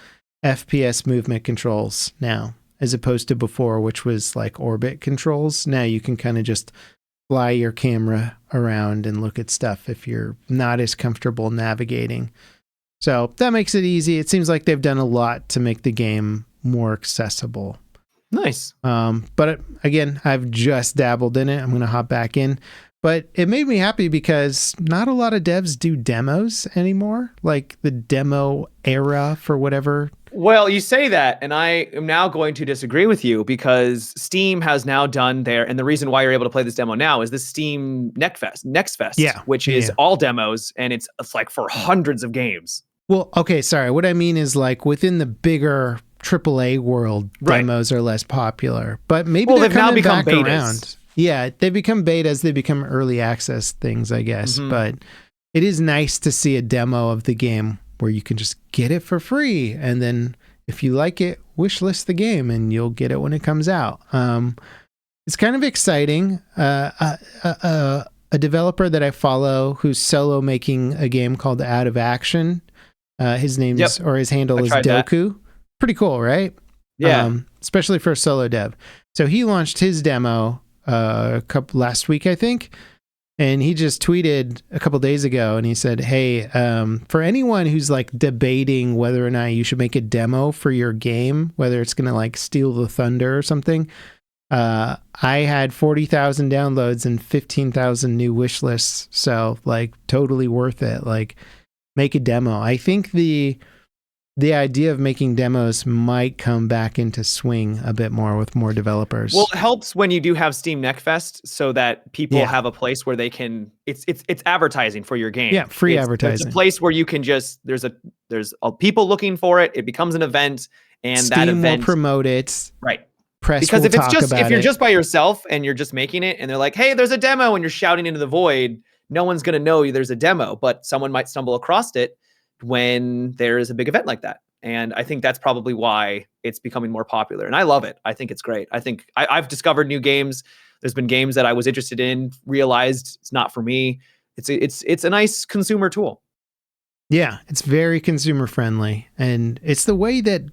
FPS movement controls now, as opposed to before, which was like orbit controls. Now you can kind of just fly your camera around and look at stuff if you're not as comfortable navigating. So that makes it easy. It seems like they've done a lot to make the game more accessible. Nice. But again, I've just dabbled in it. I'm going to hop back in. But it made me happy because not a lot of devs do demos anymore, like the demo era for whatever. Well, you say that, and I am now going to disagree with you, because Steam has now done and the reason why you're able to play this demo now is the Steam Next Fest, which is all demos, and it's like for hundreds of games. Well, okay, sorry. What I mean is like within the bigger AAA world, demos are less popular, but maybe they're now coming become back betas. around. Yeah, they become betas, they become early access things, I guess. But it is nice to see a demo of the game where you can just get it for free. And then if you like it, wishlist the game and you'll get it when it comes out. It's kind of exciting. A developer that I follow who's solo making a game called Out of Action. His handle is Doku. That. Pretty cool, right? Yeah. Especially for a solo dev. So he launched his demo last week, I think. And he just tweeted a couple days ago, and he said, "Hey, for anyone who's like debating whether or not you should make a demo for your game, whether it's gonna like steal the thunder or something, I had 40,000 downloads and 15,000 new wish lists, so like totally worth it. Like, make a demo." I think the idea of making demos might come back into swing a bit more with more developers. Well, it helps when you do have Steam Neckfest, so that people have a place where they can. It's advertising for your game. Yeah, free advertising. It's a place where you can just there's people looking for it. It becomes an event, and Steam that event will promote it. Right. Press because will if you're just by yourself and you're just making it, and they're like, "Hey, there's a demo," and you're shouting into the void, no one's gonna know there's a demo, but someone might stumble across it when there is a big event like that. And I think that's probably why it's becoming more popular. And I love it. I think it's great. I think I've discovered new games. There's been games that I was interested in, realized it's not for me. It's a nice consumer tool. Yeah, it's very consumer friendly. And it's the way that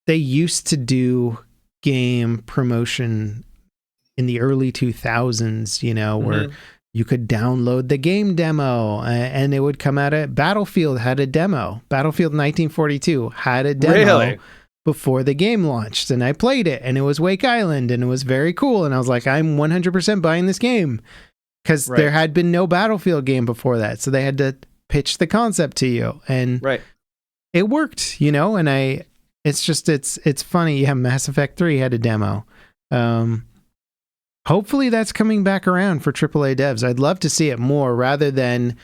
they used to do game promotion in the early 2000s, you know, where you could download the game demo and it would come out at Battlefield had a demo. Battlefield 1942 had a demo before the game launched, and I played it, and it was Wake Island, and it was very cool. And I was like, I'm 100% buying this game, because there had been no Battlefield game before that. So they had to pitch the concept to you, and it worked, you know. And it's funny. Yeah, Mass Effect 3 had a demo. Hopefully that's coming back around for AAA devs. I'd love to see it more, rather than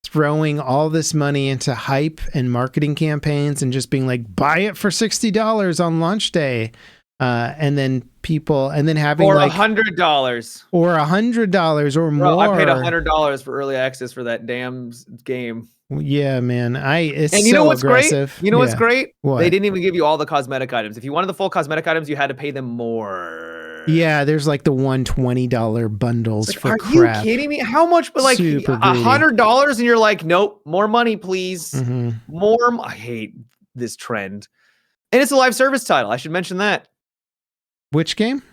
throwing all this money into hype and marketing campaigns and just being like, buy it for $60 on launch day. And then having or like $100 or $100 or more. I paid $100 for early access for that damn game. Yeah, man. It's and you so know what's aggressive. great? You know what's great? What? They didn't even give you all the cosmetic items. If you wanted the full cosmetic items, you had to pay them more. Yeah, there's like the $120 bundles for crap. Are you kidding me? How much? But like $100, and you're like, nope, more money, please. More. I hate this trend. And it's a live service title. I should mention that. Which game?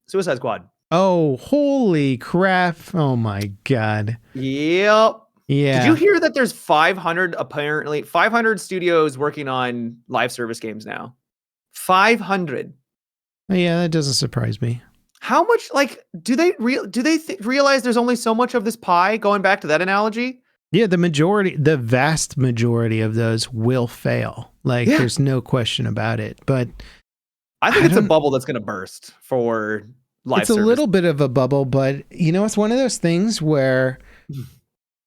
Suicide Squad. Oh, holy crap! Oh my god. Yep. Yeah. Did you hear that there's 500 studios working on live service games now? 500. Yeah, that doesn't surprise me. How much, like, do they realize there's only so much of this pie, going back to that analogy? Yeah, the vast majority of those will fail. Like, there's no question about it. But I think it's a bubble that's going to burst for live service. It's a little bit of a bubble, but, you know, it's one of those things where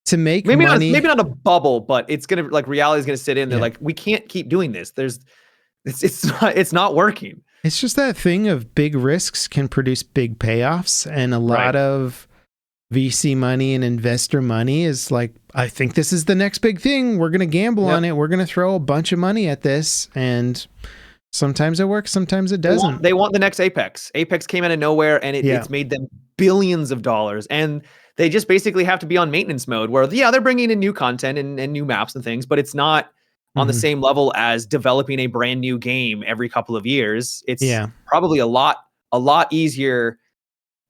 to make money... Maybe not a bubble, but it's going to, like, reality's going to sit in. They're like, we can't keep doing this. It's not working. It's just that thing of big risks can produce big payoffs, and a lot of VC money and investor money is like, I think this is the next big thing. We're going to gamble on it. We're going to throw a bunch of money at this, and sometimes it works, sometimes it doesn't. They want the next Apex. Apex came out of nowhere, and it's made them billions of dollars, and they just basically have to be on maintenance mode where, they're bringing in new content and new maps and things, but it's not on the same level as developing a brand new game every couple of years. It's probably a lot easier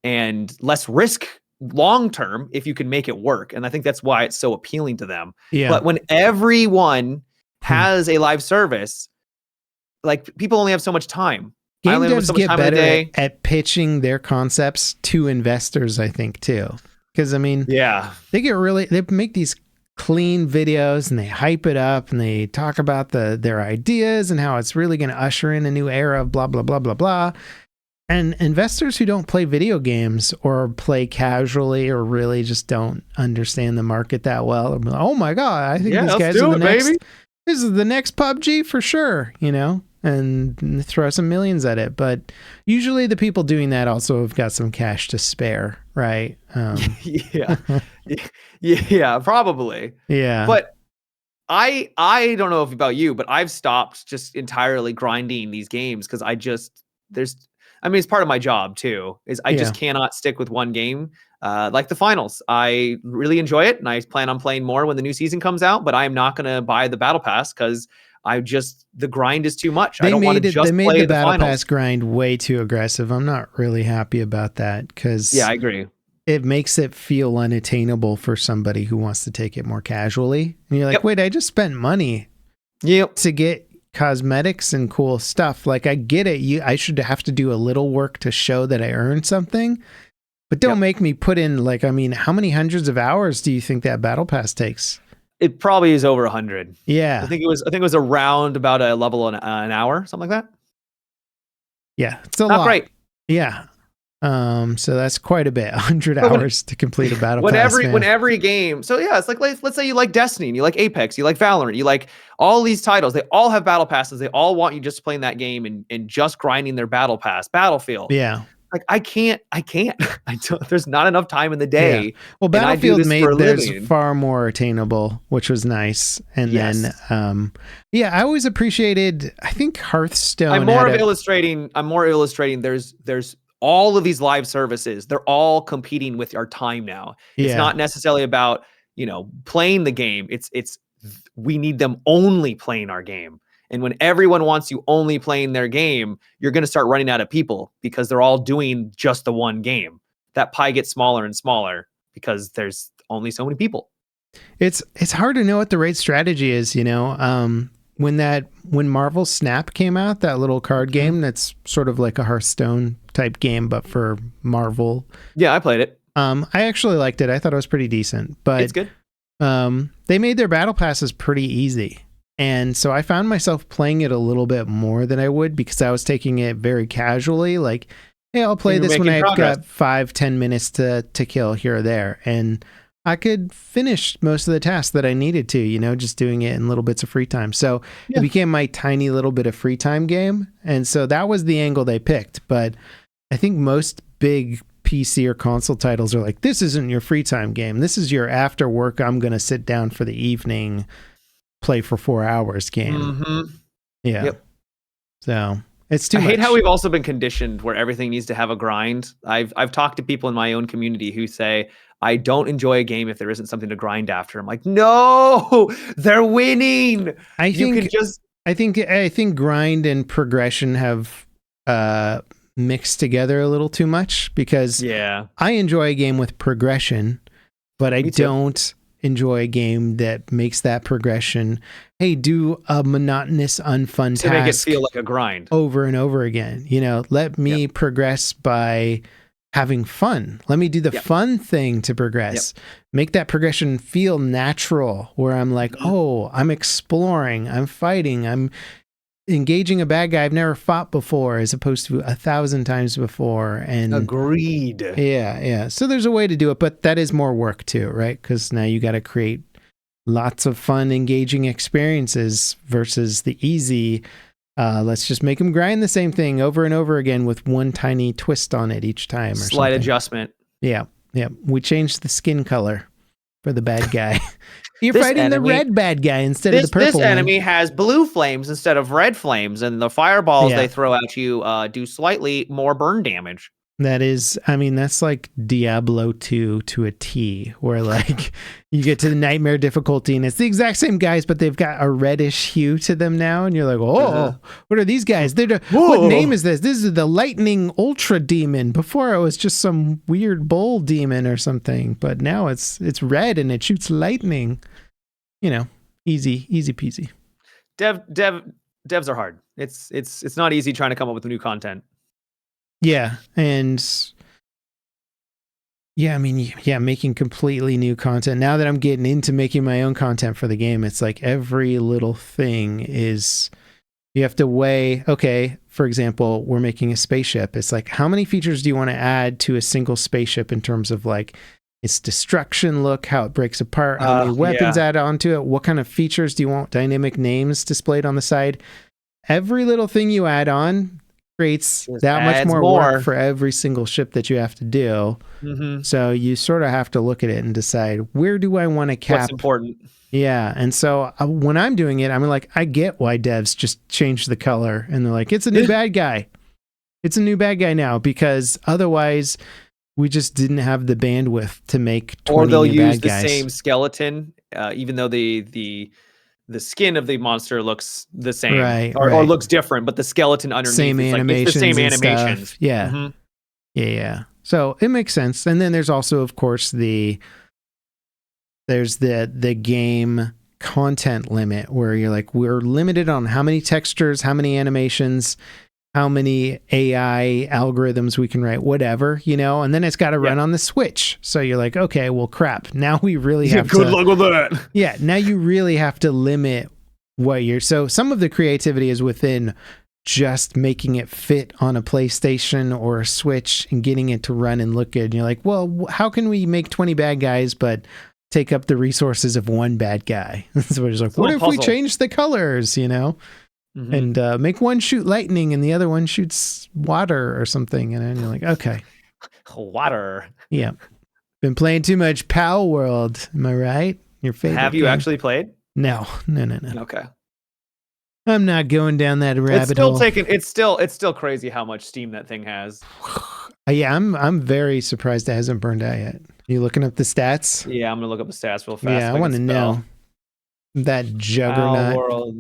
and less risk long-term if you can make it work. And I think that's why it's so appealing to them. Yeah. But when everyone has a live service, like, people only have so much time. Game devs get better at pitching their concepts to investors, I think, too. Because, I mean, they make these clean videos and they hype it up and they talk about their ideas and how it's really going to usher in a new era of blah, blah, blah, blah, blah. And investors who don't play video games or play casually or really just don't understand the market that well, like, oh my God, I think these guys are this is the next PUBG for sure, you know, and throw some millions at it. But usually the people doing that also have got some cash to spare, right? Yeah, probably. Yeah. But I don't know about you, but I've stopped just entirely grinding these games because it's part of my job too, is I just cannot stick with one game. Like the finals, I really enjoy it, and I plan on playing more when the new season comes out, but I am not going to buy the Battle Pass because the grind is too much. I don't want to just They made play the Battle finals. Pass grind way too aggressive. I'm not really happy about that because... Yeah, I agree. it makes it feel unattainable for somebody who wants to take it more casually. And you're like, Yep. wait, I just spent money Yep. to get cosmetics and cool stuff. Like, I get it. I should have to do a little work to show that I earned something, but don't make me put in, like, I mean, how many hundreds of hours do you think that battle pass takes? It probably is over 100. Yeah. I think it was around about a level an hour, something like that. Yeah. It's a Not lot. great. Yeah. So that's quite a bit. 100 hours to complete a battle pass. When every game, so yeah, it's like let's say you like Destiny, and you like Apex, you like Valorant, you like all these titles. They all have battle passes. They all want you just playing that game and just grinding their battle pass. Battlefield. Yeah. Like I can't. There's not enough time in the day. Yeah. Well, Battlefield made theirs living. far more attainable, which was nice. And then, yeah, I always appreciated. I think Hearthstone. I'm more illustrating. There's all of these live services. They're all competing with our time now. It's not necessarily about playing the game. It's we need them only playing our game. And when everyone wants you only playing their game, you're going to start running out of people because they're all doing just the one game. That pie gets smaller and smaller because there's only so many people. It's hard to know what the right strategy is, when Marvel Snap came out, that little card game that's sort of like a Hearthstone type game, but for Marvel. Yeah, I played it. I actually liked it. I thought it was pretty decent, but it's good. They made their battle passes pretty easy. And so I found myself playing it a little bit more than I would because I was taking it very casually. Like, hey, I'll play this when I've got 5-10 minutes to kill here or there. And I could finish most of the tasks that I needed to, just doing it in little bits of free time. So it became my tiny little bit of free time game. And so that was the angle they picked. But I think most big PC or console titles are like, this isn't your free time game. This is your after work, I'm going to sit down for the evening, play for 4 hours game. Mm-hmm. Yeah. Yep. So it's too much. I hate how we've also been conditioned where everything needs to have a grind. I've talked to people in my own community who say, I don't enjoy a game if there isn't something to grind after. I'm like, no, they're winning. I think grind and progression have mixed together a little too much because I enjoy a game with progression, but I don't enjoy a game that makes that progression, hey, do a monotonous, unfun task to make it feel like a grind over and over again. Let me progress by having fun. Let me do the fun thing to progress. Make that progression feel natural, where I'm like, oh, I'm exploring, I'm fighting, I'm engaging a bad guy I've never fought before as opposed to 1,000 times before. And agreed. Yeah. So there's a way to do it, but that is more work too, right? Because now you got to create lots of fun, engaging experiences versus the easy, let's just make them grind the same thing over and over again with one tiny twist on it each time. Or slight something. Adjustment. Yeah. We changed the skin color for the bad guy. You're fighting the red bad guy instead of the purple This enemy has blue flames instead of red flames, and the fireballs they throw at you do slightly more burn damage. That is, that's like Diablo 2 to a T, where like you get to the nightmare difficulty and it's the exact same guys, but they've got a reddish hue to them now. And you're like, what are these guys? What name is this? This is the Lightning Ultra Demon. Before it was just some weird bull demon or something, but now it's red and it shoots lightning. Easy peasy. Devs are hard. It's not easy trying to come up with new content. Yeah, and making completely new content. Now that I'm getting into making my own content for the game, it's like every little thing is, you have to weigh, okay, for example, we're making a spaceship. It's like, how many features do you want to add to a single spaceship in terms of like its destruction look, how it breaks apart, how many weapons add onto it, what kind of features do you want, dynamic names displayed on the side? Every little thing you add on creates that much more work for every single ship that you have to do. Mm-hmm. So you sort of have to look at it and decide, where do I want to cap? What's important? Yeah. And so when I'm doing it, I'm like, I get why devs just changed the color and they're like, it's a new bad guy. It's a new bad guy now, because otherwise we just didn't have the bandwidth to make 20 or they'll new use bad the guys. Same skeleton, even though the skin of the monster looks the same, or looks different, but the skeleton underneath same is animations, like, it's the same animations. Yeah. Mm-hmm. Yeah. So it makes sense. And then there's also, of course, there's the game content limit where you're like, we're limited on how many textures, how many animations, how many AI algorithms we can write, whatever, and then it's got to run on the Switch. So you're like, okay, well, crap. Now we really have good luck with that. Yeah. Now you really have to limit so some of the creativity is within just making it fit on a PlayStation or a Switch and getting it to run and look good. And you're like, well, how can we make 20 bad guys, but take up the resources of one bad guy? So we're just like, what if we change the colors, Mm-hmm. and make one shoot lightning and the other one shoots water or something? And then you're like, okay. Water. Yeah. Been playing too much Palworld. Am I right? Your favorite Have you game? Actually played? No. Okay. I'm not going down that rabbit hole. It's still crazy how much steam that thing has. Yeah, I'm very surprised it hasn't burned out yet. You looking up the stats? Yeah, I'm gonna look up the stats real fast. Yeah, I want to know that juggernaut.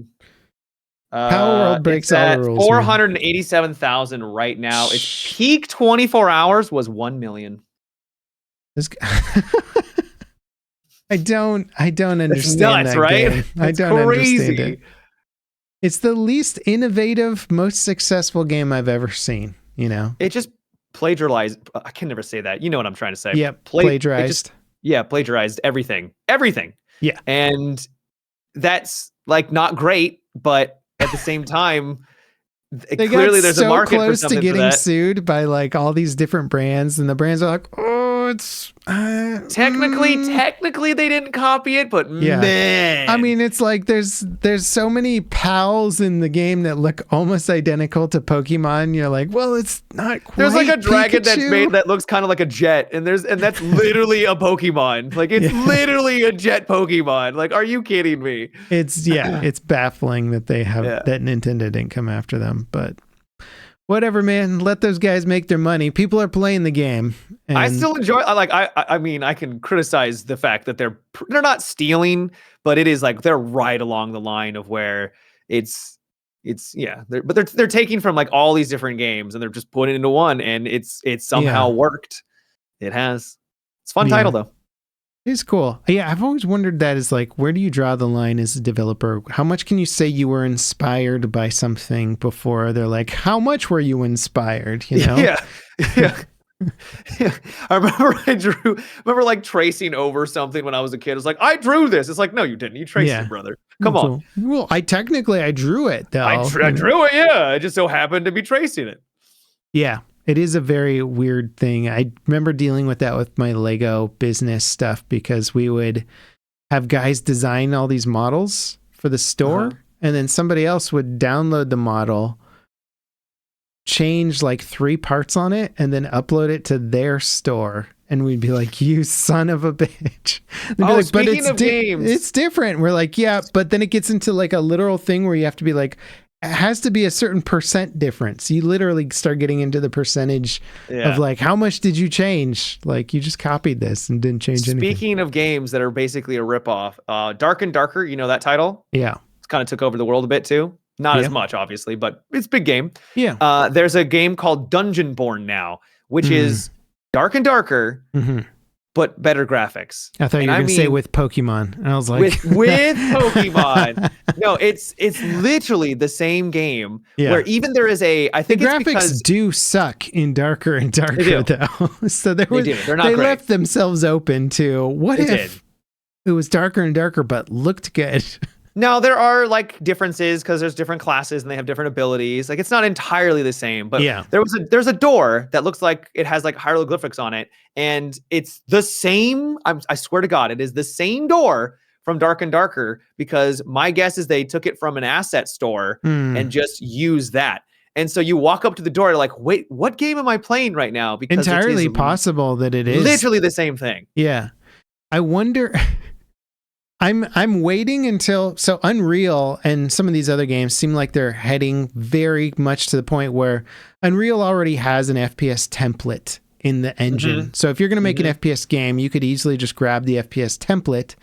Palworld breaks all the rules. 487,000 right now. Its peak 24 hours was 1 million. I don't understand it's nuts, that right? game. I don't understand it. It's the least innovative, most successful game I've ever seen. It just plagiarized. I can never say that. You know what I'm trying to say? Yep, plagiarized. Plagiarized everything. Yeah, and that's like not great, but at the same time, clearly there's a market for something to getting for that. sued by like all these different brands, and the brands are like, oh, it's technically they didn't copy it, but man, I mean, it's like there's so many pals in the game that look almost identical to Pokemon. You're like, well, it's not quite. There's like a dragon Pikachu. that's made that looks kind of like a jet, and that's literally a Pokemon. Like it's literally a jet Pokemon. Like, are you kidding me? It's baffling that they have that Nintendo didn't come after them, but whatever, man. Let those guys make their money. People are playing the game. And I still enjoy. I mean, I can criticize the fact that they're not stealing, but it is like they're right along the line of where they're taking from like all these different games and they're just putting it into one, and it's somehow worked. It has. It's a fun title though. It's cool. Yeah, I've always wondered that is like, where do you draw the line as a developer? How much can you say you were inspired by something before they're like, how much were you inspired? Yeah. I remember like tracing over something when I was a kid. It's like, I drew this. It's like, no, you didn't. You traced it, brother. Come on. Well, I drew it though. I drew it. Yeah. I just so happened to be tracing it. Yeah. It is a very weird thing. I remember dealing with that with my Lego business stuff because we would have guys design all these models for the store, and then somebody else would download the model, change like 3 parts on it, and then upload it to their store. And we'd be like, you son of a bitch. Like, speaking of games. It's different. We're like, yeah, but then it gets into like a literal thing where you have to be like, it has to be a certain percent difference. You literally start getting into the percentage of like, how much did you change? Like, you just copied this and didn't change anything. Speaking of games that are basically a ripoff, Dark and Darker, you know that title? Yeah. It's kind of took over the world a bit too. Not as much, obviously, but it's a big game. Yeah. There's a game called Dungeonborn now, which is Dark and Darker, but better graphics. I thought you were going to say with Pokemon. And I was like, with Pokemon. No, it's literally the same game where even there is I think the it's graphics because do suck in Darker and Darker though. So they're not great. Left themselves open to what if it was Darker and Darker but looked good. No, there are like differences because there's different classes and they have different abilities. Like it's not entirely the same, but there's a door that looks like it has like hieroglyphics on it, and it's the same. I swear to God, it is the same door from Dark and Darker, because my guess is they took it from an asset store and just used that. And so you walk up to the door, you're like, wait, what game am I playing right now? Because entirely possible that it is literally the same thing. Yeah, I wonder. I'm waiting until Unreal and some of these other games seem like they're heading very much to the point where Unreal already has an FPS template in the engine. So if you're going to make an FPS game, you could easily just grab the FPS template,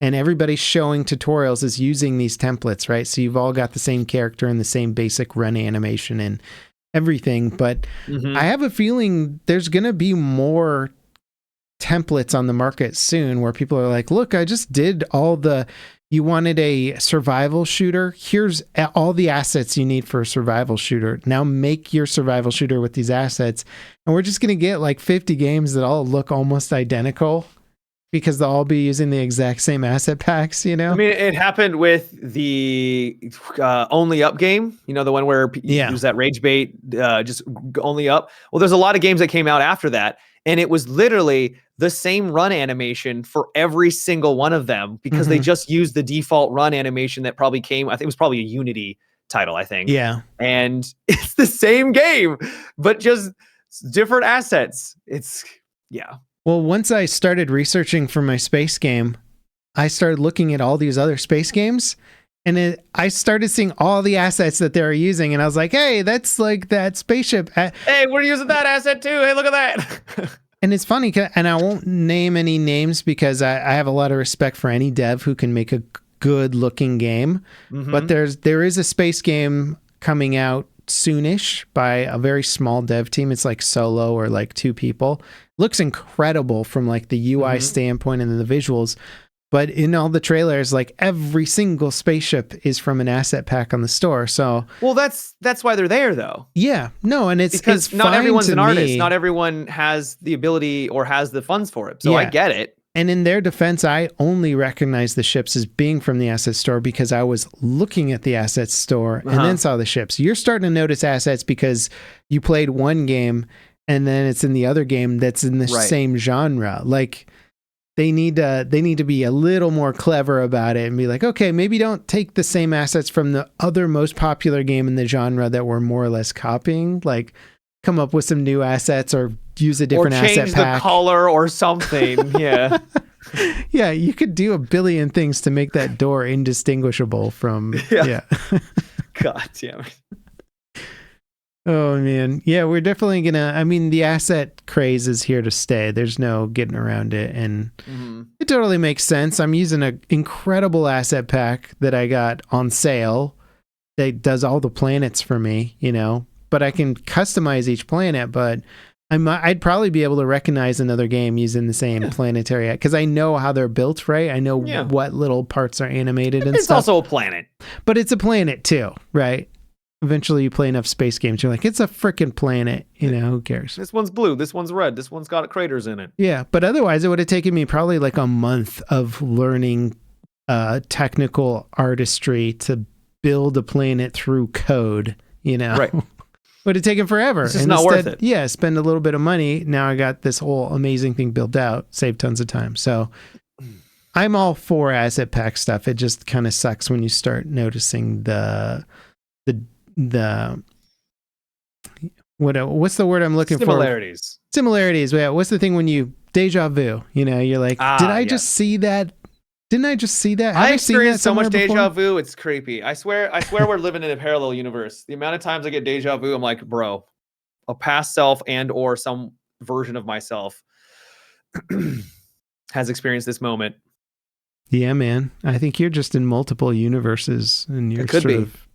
and everybody showing tutorials is using these templates, right? So you've all got the same character and the same basic run animation, and everything, but Mhm. I have a feeling there's going to be more templates on the market soon where people are like, look, I just did you wanted a survival shooter. Here's all the assets you need for a survival shooter. Now make your survival shooter with these assets. And we're just going to get like 50 games that all look almost identical because they'll all be using the exact same asset packs, you know? I mean, it happened with the Only Up game, the one where you use that rage bait, just only up. Well, there's a lot of games that came out after that, and it was literally the same run animation for every single one of them because they just used the default run animation that probably came, I think it was probably a Unity title, I think. Yeah. And it's the same game, but just different assets. Well, once I started researching for my space game, I started looking at all these other space games, and I started seeing all the assets that they were using, and I was like, hey, that's like that spaceship. Hey, we're using that asset too. Hey, look at that. And it's funny, and I won't name any names because I have a lot of respect for any dev who can make a good-looking game. But there is a space game coming out soonish by a very small dev team. It's like solo or like 2 people. Looks incredible from like the UI standpoint and the visuals. But in all the trailers, like every single spaceship is from an asset pack on the store. So, well, that's why they're there, though. Yeah, no, and it's because not everyone's an artist. Me. Not everyone has the ability or has the funds for it. So I get it. And in their defense, I only recognize the ships as being from the asset store because I was looking at the asset store and then saw the ships. You're starting to notice assets because you played one game and then it's in the other game that's in the same genre. Like, they need to be a little more clever about it and be like, okay, maybe don't take the same assets from the other most popular game in the genre that we're more or less copying. Like, come up with some new assets or use a different asset pack. Or change the color or something. Yeah. Yeah, you could do a billion things to make that door indistinguishable from... Yeah. God damn it. Oh, man. Yeah, we're definitely going to... I mean, the asset craze is here to stay. There's no getting around it. And it totally makes sense. I'm using an incredible asset pack that I got on sale that does all the planets for me, But I can customize each planet, but I'd probably be able to recognize another game using the same planetary... Because I know how they're built, right? I know what little parts are animated and it's stuff. It's also a planet. But it's a planet, too, right? Eventually you play enough space games, you're like, it's a freaking planet, who cares? This one's blue, this one's red, this one's got craters in it. Yeah, but otherwise it would have taken me probably like a month of learning technical artistry to build a planet through code, Right. Would have taken forever. It's just not worth it. Yeah, spend a little bit of money. Now I got this whole amazing thing built out, save tons of time. So I'm all for asset pack stuff. It just kind of sucks when you start noticing what's the word I'm looking for? Similarities. Yeah. What's the thing when you deja vu? You're like, did I just see that? Didn't I just see that? I experienced so much deja vu. It's creepy. I swear we're living in a parallel universe. The amount of times I get deja vu, I'm like, bro, a past self and or some version of myself has experienced this moment. Yeah, man. I think you're just in multiple universes and you're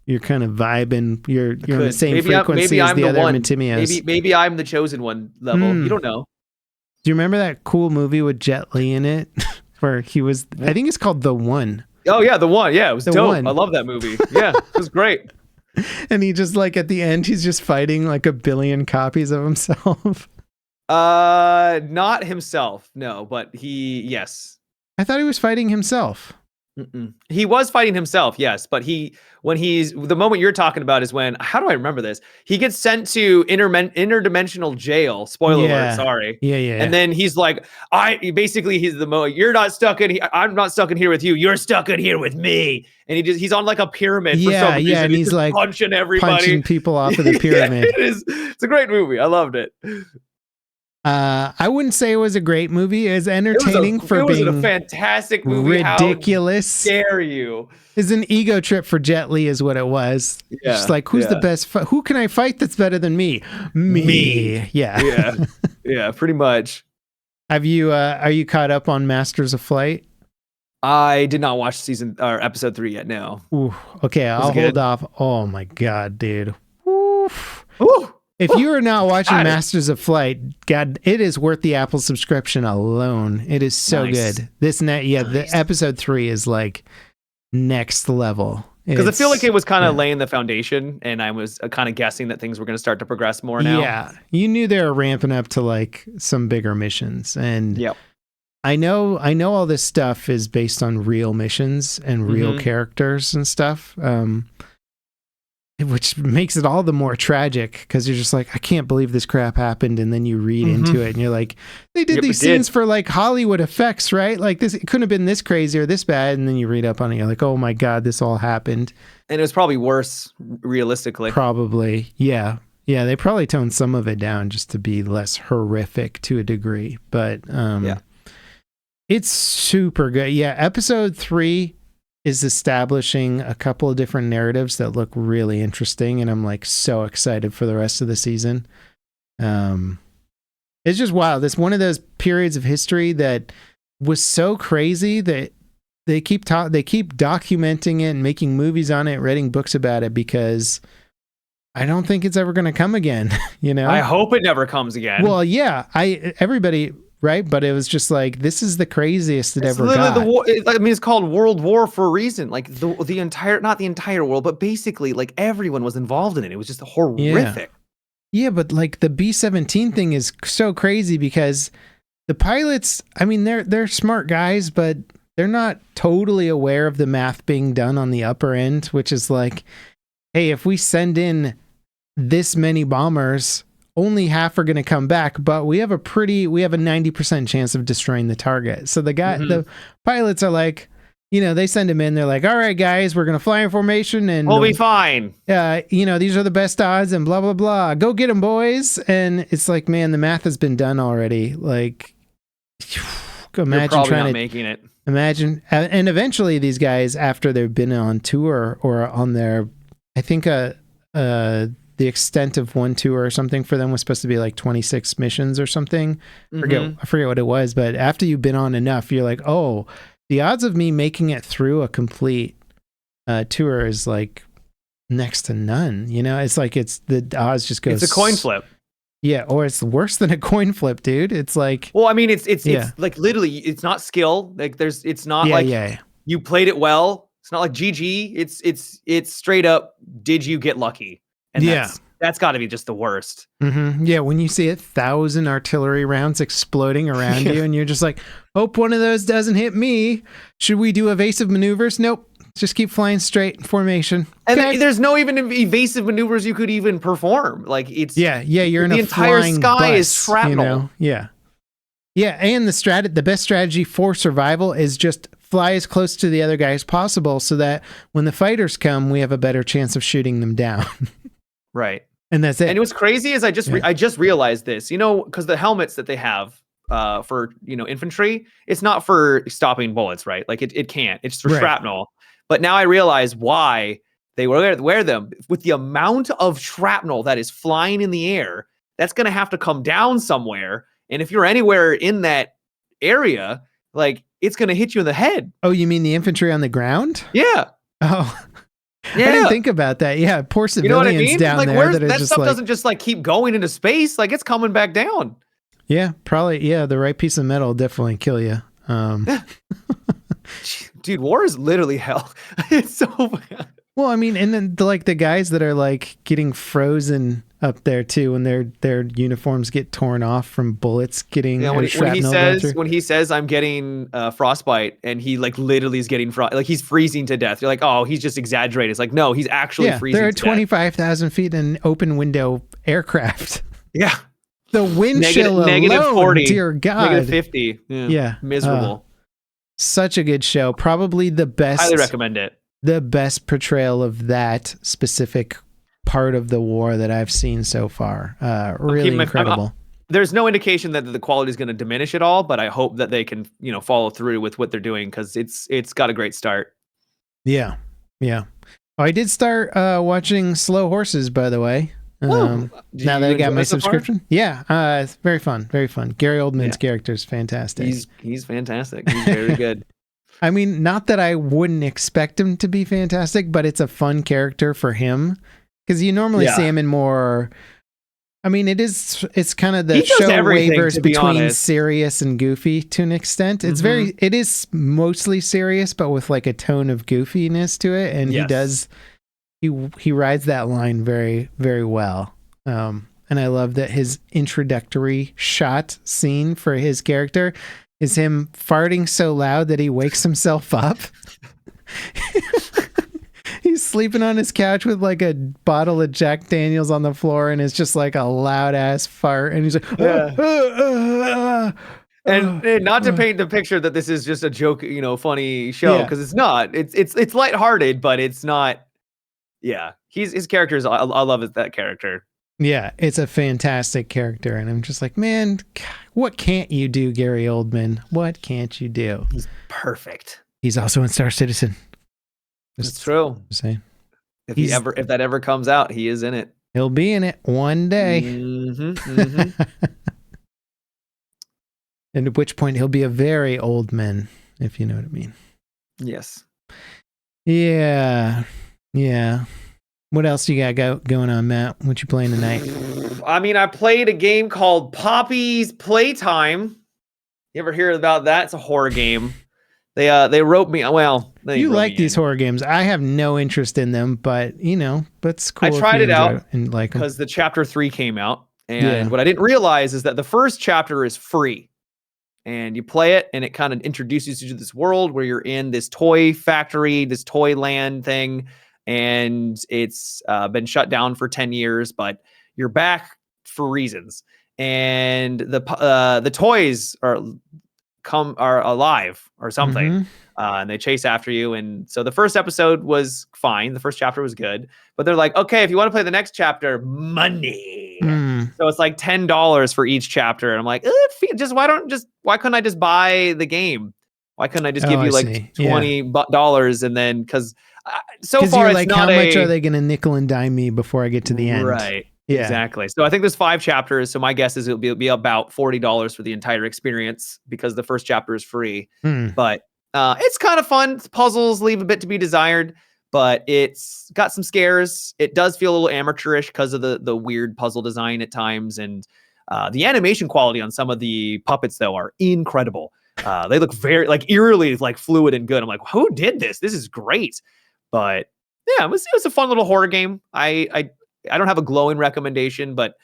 you're kind of vibing. You're on the same frequency as the other Matimi0s. Maybe I'm the chosen one level. You don't know. Do you remember that cool movie with Jet Li in it? Where he was, I think it's called The One. Oh yeah, The One. Yeah, it was dope. I love that movie. Yeah, it was great. And he just like at the end, he's just fighting like a billion copies of himself. Not himself, no, but yes. I thought he was fighting himself. He was fighting himself, yes, but the moment you're talking about is when, how do I remember this? He gets sent to interdimensional jail. Spoiler alert, sorry. Yeah. And then he's like, he's the moment, you're not stuck in here. I'm not stuck in here with you. You're stuck in here with me. And he's on like a pyramid for some reason. And he's like punching everybody. Punching people off of the pyramid. It's a great movie. I loved it. I wouldn't say it was a great movie. It was entertaining it was a fantastic movie. Ridiculous. How dare you? It's an ego trip for Jet Li is what it was. Yeah. Just like, who's the best? Who can I fight that's better than me? Me. Yeah. Yeah, pretty much. Are you caught up on Masters of Flight? I did not watch episode 3 yet. No. Ooh, okay, I'll hold off. Oh my God, dude. Oof. Ooh, if you are not watching got it. Masters of Flight, God, it is worth the Apple subscription alone. It is so Nice. good. The episode 3 is like next level. Because I feel like it was kind of laying the foundation, and I was kind of guessing that things were going to start to progress more now. Yeah, you knew they were ramping up to like some bigger missions, and Yep. I know all this stuff is based on real missions and real characters and stuff, which makes it all the more tragic because you're just like, I can't believe this crap happened, and then you read into it and you're like, they did these scenes for like Hollywood effects, right? Like this, it couldn't have been this crazy or this bad, and then you read up on it, you're like, oh my god, this all happened. And it was probably worse realistically. Probably, yeah. Yeah, they probably toned some of it down just to be less horrific to a degree, but it's super good. Yeah, episode 3 is establishing a couple of different narratives that look really interesting, and I'm like so excited for the rest of the season. It's just wild. It's one of those periods of history that was so crazy that they keep documenting it and making movies on it, writing books about it, because I don't think it's ever going to come again. You know, I hope it never comes again. Well, yeah, everybody. Right, but it was just like, this is the craziest it ever got. I mean, it's called World War for a reason. Like the entire, not the entire world, but basically like everyone was involved in it. It was just horrific. Yeah, but like the B-17 thing is so crazy because the pilots, I mean, they're smart guys, but they're not totally aware of the math being done on the upper end, which is like, hey, if we send in this many bombers, only half are going to come back, but we have a 90% chance of destroying the target. So the pilots are like, you know, they send them in. They're like, all right, guys, we're going to fly in formation and we'll be fine. You know, these are the best odds and blah, blah, blah. Go get them, boys. And it's like, man, the math has been done already. Like, imagine trying to making it. Imagine. And eventually these guys, after they've been on tour or on their, I think, the extent of one tour or something for them was supposed to be like 26 missions or something. I forget what it was, but after you've been on enough, you're like, oh, the odds of me making it through a complete tour is like next to none. You know, it's like the odds just go. It's a coin flip. Yeah, or it's worse than a coin flip, dude. It's like, well, I mean, it's like literally, it's not skill. Like it's not you played it well. It's not like GG. It's straight up. Did you get lucky? And that's got to be just the worst. Yeah, when you see 1,000 artillery rounds exploding around you, and you're just like, hope one of those doesn't hit me. Should we do evasive maneuvers? Nope. Just keep flying straight in formation. And there's no even evasive maneuvers you could even perform. Like it's you're in the a entire flying sky bus, is shrapnel. You know? Yeah, and the best strategy for survival is just fly as close to the other guy as possible, so that when the fighters come, we have a better chance of shooting them down. Right. And that's it. And what's crazy is I just realized this, you know, because the helmets that they have for, you know, infantry, it's not for stopping bullets, right? Like it can't. It's for shrapnel. But now I realize why they wear them. With the amount of shrapnel that is flying in the air, that's going to have to come down somewhere. And if you're anywhere in that area, like it's going to hit you in the head. Oh, you mean the infantry on the ground? Yeah. Oh. Yeah. I didn't think about that. Yeah, poor civilians, you know what I mean? Down like, there. That stuff doesn't just like keep going into space. Like it's coming back down. Yeah, probably. Yeah, the right piece of metal will definitely kill you. Dude, war is literally hell. It's so bad. Well, I mean, and then the guys that are like getting frozen up there too, when their uniforms get torn off from bullets getting when he says I'm getting frostbite, and he like literally is getting like he's freezing to death. You're like, oh, he's just exaggerated. It's like, no, he's actually freezing. They're at 25,000 feet in an open window aircraft. Yeah, the wind chill alone, -40, dear God, -50. Yeah, miserable. Such a good show. Probably the best. Highly recommend it. The best portrayal of that specific part of the war that I've seen so far. Really incredible. There's no indication that the quality is going to diminish at all, but I hope that they can, you know, follow through with what they're doing, because it's got a great start. Yeah. Oh, I did start watching Slow Horses, by the way. Now that I got my subscription. Yeah, it's very fun. Very fun. Gary Oldman's character is fantastic. He's fantastic. He's very good. I mean, not that I wouldn't expect him to be fantastic, but it's a fun character for him, because you normally see him in more. I mean, it's kind of the show wavers between serious and goofy to an extent. It's it is mostly serious, but with like a tone of goofiness to it. And he rides that line very, very well. And I love that his introductory shot scene for his character is him farting so loud that he wakes himself up. He's sleeping on his couch with like a bottle of Jack Daniels on the floor, and it's just like a loud ass fart. And he's like, and not to paint the picture that this is just a joke, funny show, because it's not. It's lighthearted, but it's not. Yeah, his character is. I love that character. Yeah, it's a fantastic character, and I'm just like, man, what can't you do, Gary Oldman? What can't you do? He's perfect. He's also in Star Citizen. It's true. If that ever comes out, he is in it. He'll be in it one day. And at which point he'll be a very old man, if you know what I mean. Yes. Yeah. What else you got going on, Matt? What you playing tonight? I mean, I played a game called Poppy's Playtime. You ever hear about that? It's a horror game. They wrote me. Well, you like these horror games. I have no interest in them, but that's cool. I tried it out and because the chapter 3 came out, and what I didn't realize is that the first chapter is free, and you play it, and it kind of introduces you to this world where you're in this toy factory, this toy land thing, and it's been shut down for 10 years, but you're back for reasons, and the toys are alive or something, and they chase after you. And so the first episode was fine, the first chapter was good, but they're like, okay, if you want to play the next chapter, money. So it's like $10 for each chapter, and I'm like, why couldn't I just buy the game? Why couldn't I just give you like $20 and then because so far it's like, not how much are they gonna nickel and dime me before I get to the end? Right. Yeah. Exactly. So I think there's 5 chapters. So my guess is it'll be about $40 for the entire experience because the first chapter is free. But it's kind of fun. The puzzles leave a bit to be desired, but it's got some scares. It does feel a little amateurish because of the weird puzzle design at times. And the animation quality on some of the puppets, though, are incredible. They look very eerily fluid and good. I'm like, who did this? This is great. But yeah, it was a fun little horror game. I don't have a glowing recommendation, but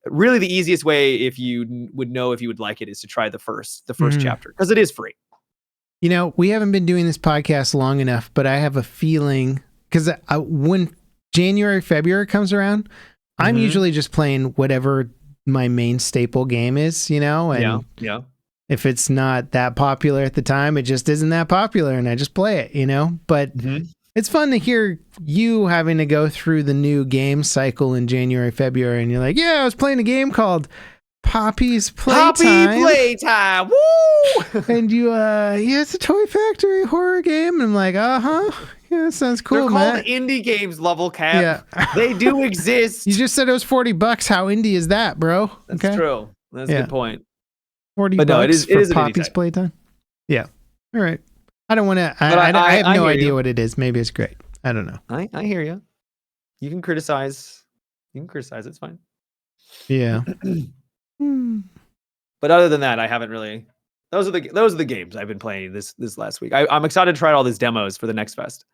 really the easiest way if you would know if you would like it is to try the first chapter because it is free. We haven't been doing this podcast long enough, but I have a feeling because when January, February comes around, I'm usually just playing whatever my main staple game is, and if it's not that popular at the time, it just isn't that popular and I just play it, but it's fun to hear you having to go through the new game cycle in January, February, and you're like, yeah, I was playing a game called Poppy's Playtime. Poppy Playtime, woo! And you, it's a Toy Factory horror game. And I'm like, yeah, that sounds cool, man. They're called indie games, LevelCap. Yeah. They do exist. You just said it was $40. How indie is that, bro? That's true. That's a good point. $40 for Poppy's Playtime? Yeah. All right. I don't want to. I have no idea what it is. Maybe it's great. I don't know. I hear you. You can criticize. It's fine. Yeah. But other than that, I haven't really. Those are the games I've been playing this last week. I'm excited to try all these demos for the next fest.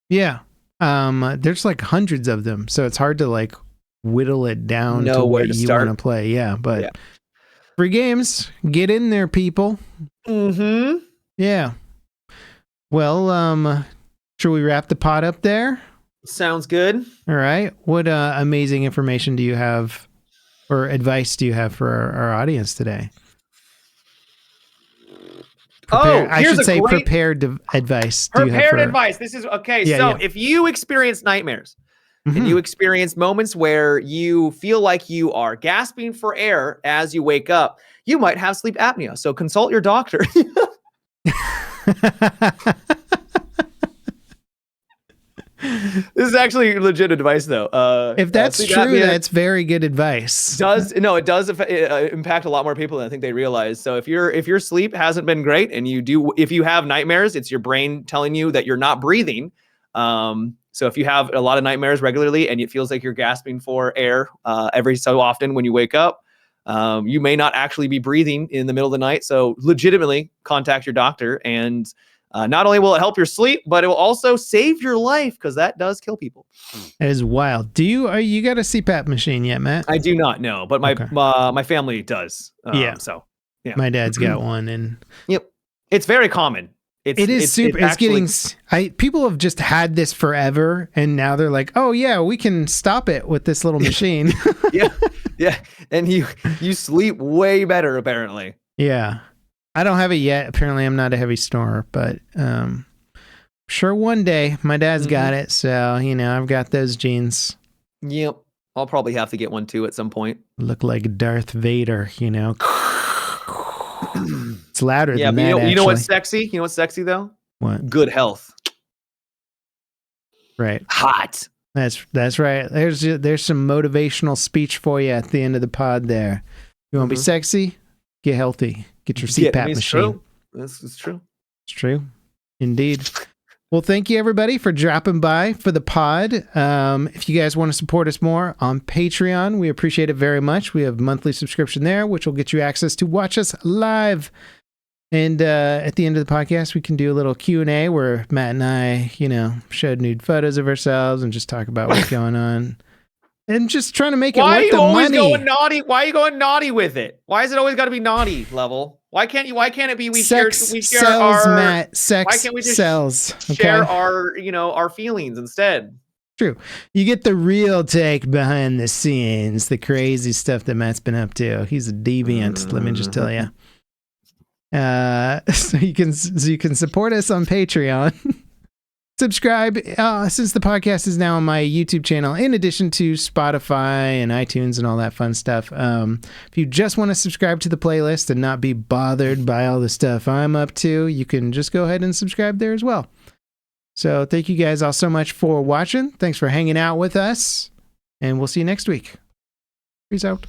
Yeah. There's hundreds of them, so it's hard to whittle it down to what you want to play. Yeah, but free games, get in there, people. Yeah. Well, should we wrap the pot up there? Sounds good. All right. What amazing information do you have or advice do you have for our audience today? I should say prepared advice. Prepared advice. This is okay. If you experience nightmares and you experience moments where you feel like you are gasping for air as you wake up, you might have sleep apnea. So consult your doctor. This is actually legit advice, though. If that's true, that's very good advice. It does impact a lot more people than I think they realize. So if your sleep hasn't been great and if you have nightmares, it's your brain telling you that you're not breathing. So if you have a lot of nightmares regularly and it feels like you're gasping for air every so often when you wake up, you may not actually be breathing in the middle of the night. So legitimately contact your doctor, and not only will it help your sleep, but it will also save your life, because that does kill people. That is wild. You got a CPAP machine yet, Matt? I do not know, but my family does. Yeah. So yeah, my dad's got one, and yep, it's very common. It's getting. People have just had this forever, and now they're like, oh yeah, we can stop it with this little machine. yeah, and you sleep way better apparently. Yeah, I don't have it yet. Apparently, I'm not a heavy snorer, but sure one day. My dad's got it, so I've got those genes. Yep, I'll probably have to get one too at some point. Look like Darth Vader, It's louder than that. But you know what's sexy? You know what's sexy though? What? Good health. Right. Hot. That's right. There's some motivational speech for you at the end of the pod there. You want to be sexy? Get healthy. Get your CPAP machine. True. It's true. It's true. Indeed. Well, thank you everybody for dropping by for the pod. If you guys want to support us more on Patreon, we appreciate it very much. We have a monthly subscription there, which will get you access to watch us live. And at the end of the podcast, we can do a little Q&A where Matt and I, showed nude photos of ourselves and just talk about what's going on. And just trying to make it worth the money. Why are you always going naughty? Why are you going naughty with it? Why is it always got to be naughty level? Why can't it be we share sells, our Matt. Sex why can't we just sells. Share our our feelings instead? True. You get the real take behind the scenes, the crazy stuff that Matt's been up to. He's a deviant, let me just tell you. So you can support us on Patreon. Subscribe, since the podcast is now on my YouTube channel, in addition to Spotify and iTunes and all that fun stuff. If you just want to subscribe to the playlist and not be bothered by all the stuff I'm up to, you can just go ahead and subscribe there as well. So thank you guys all so much for watching. Thanks for hanging out with us, and we'll see you next week. Peace out.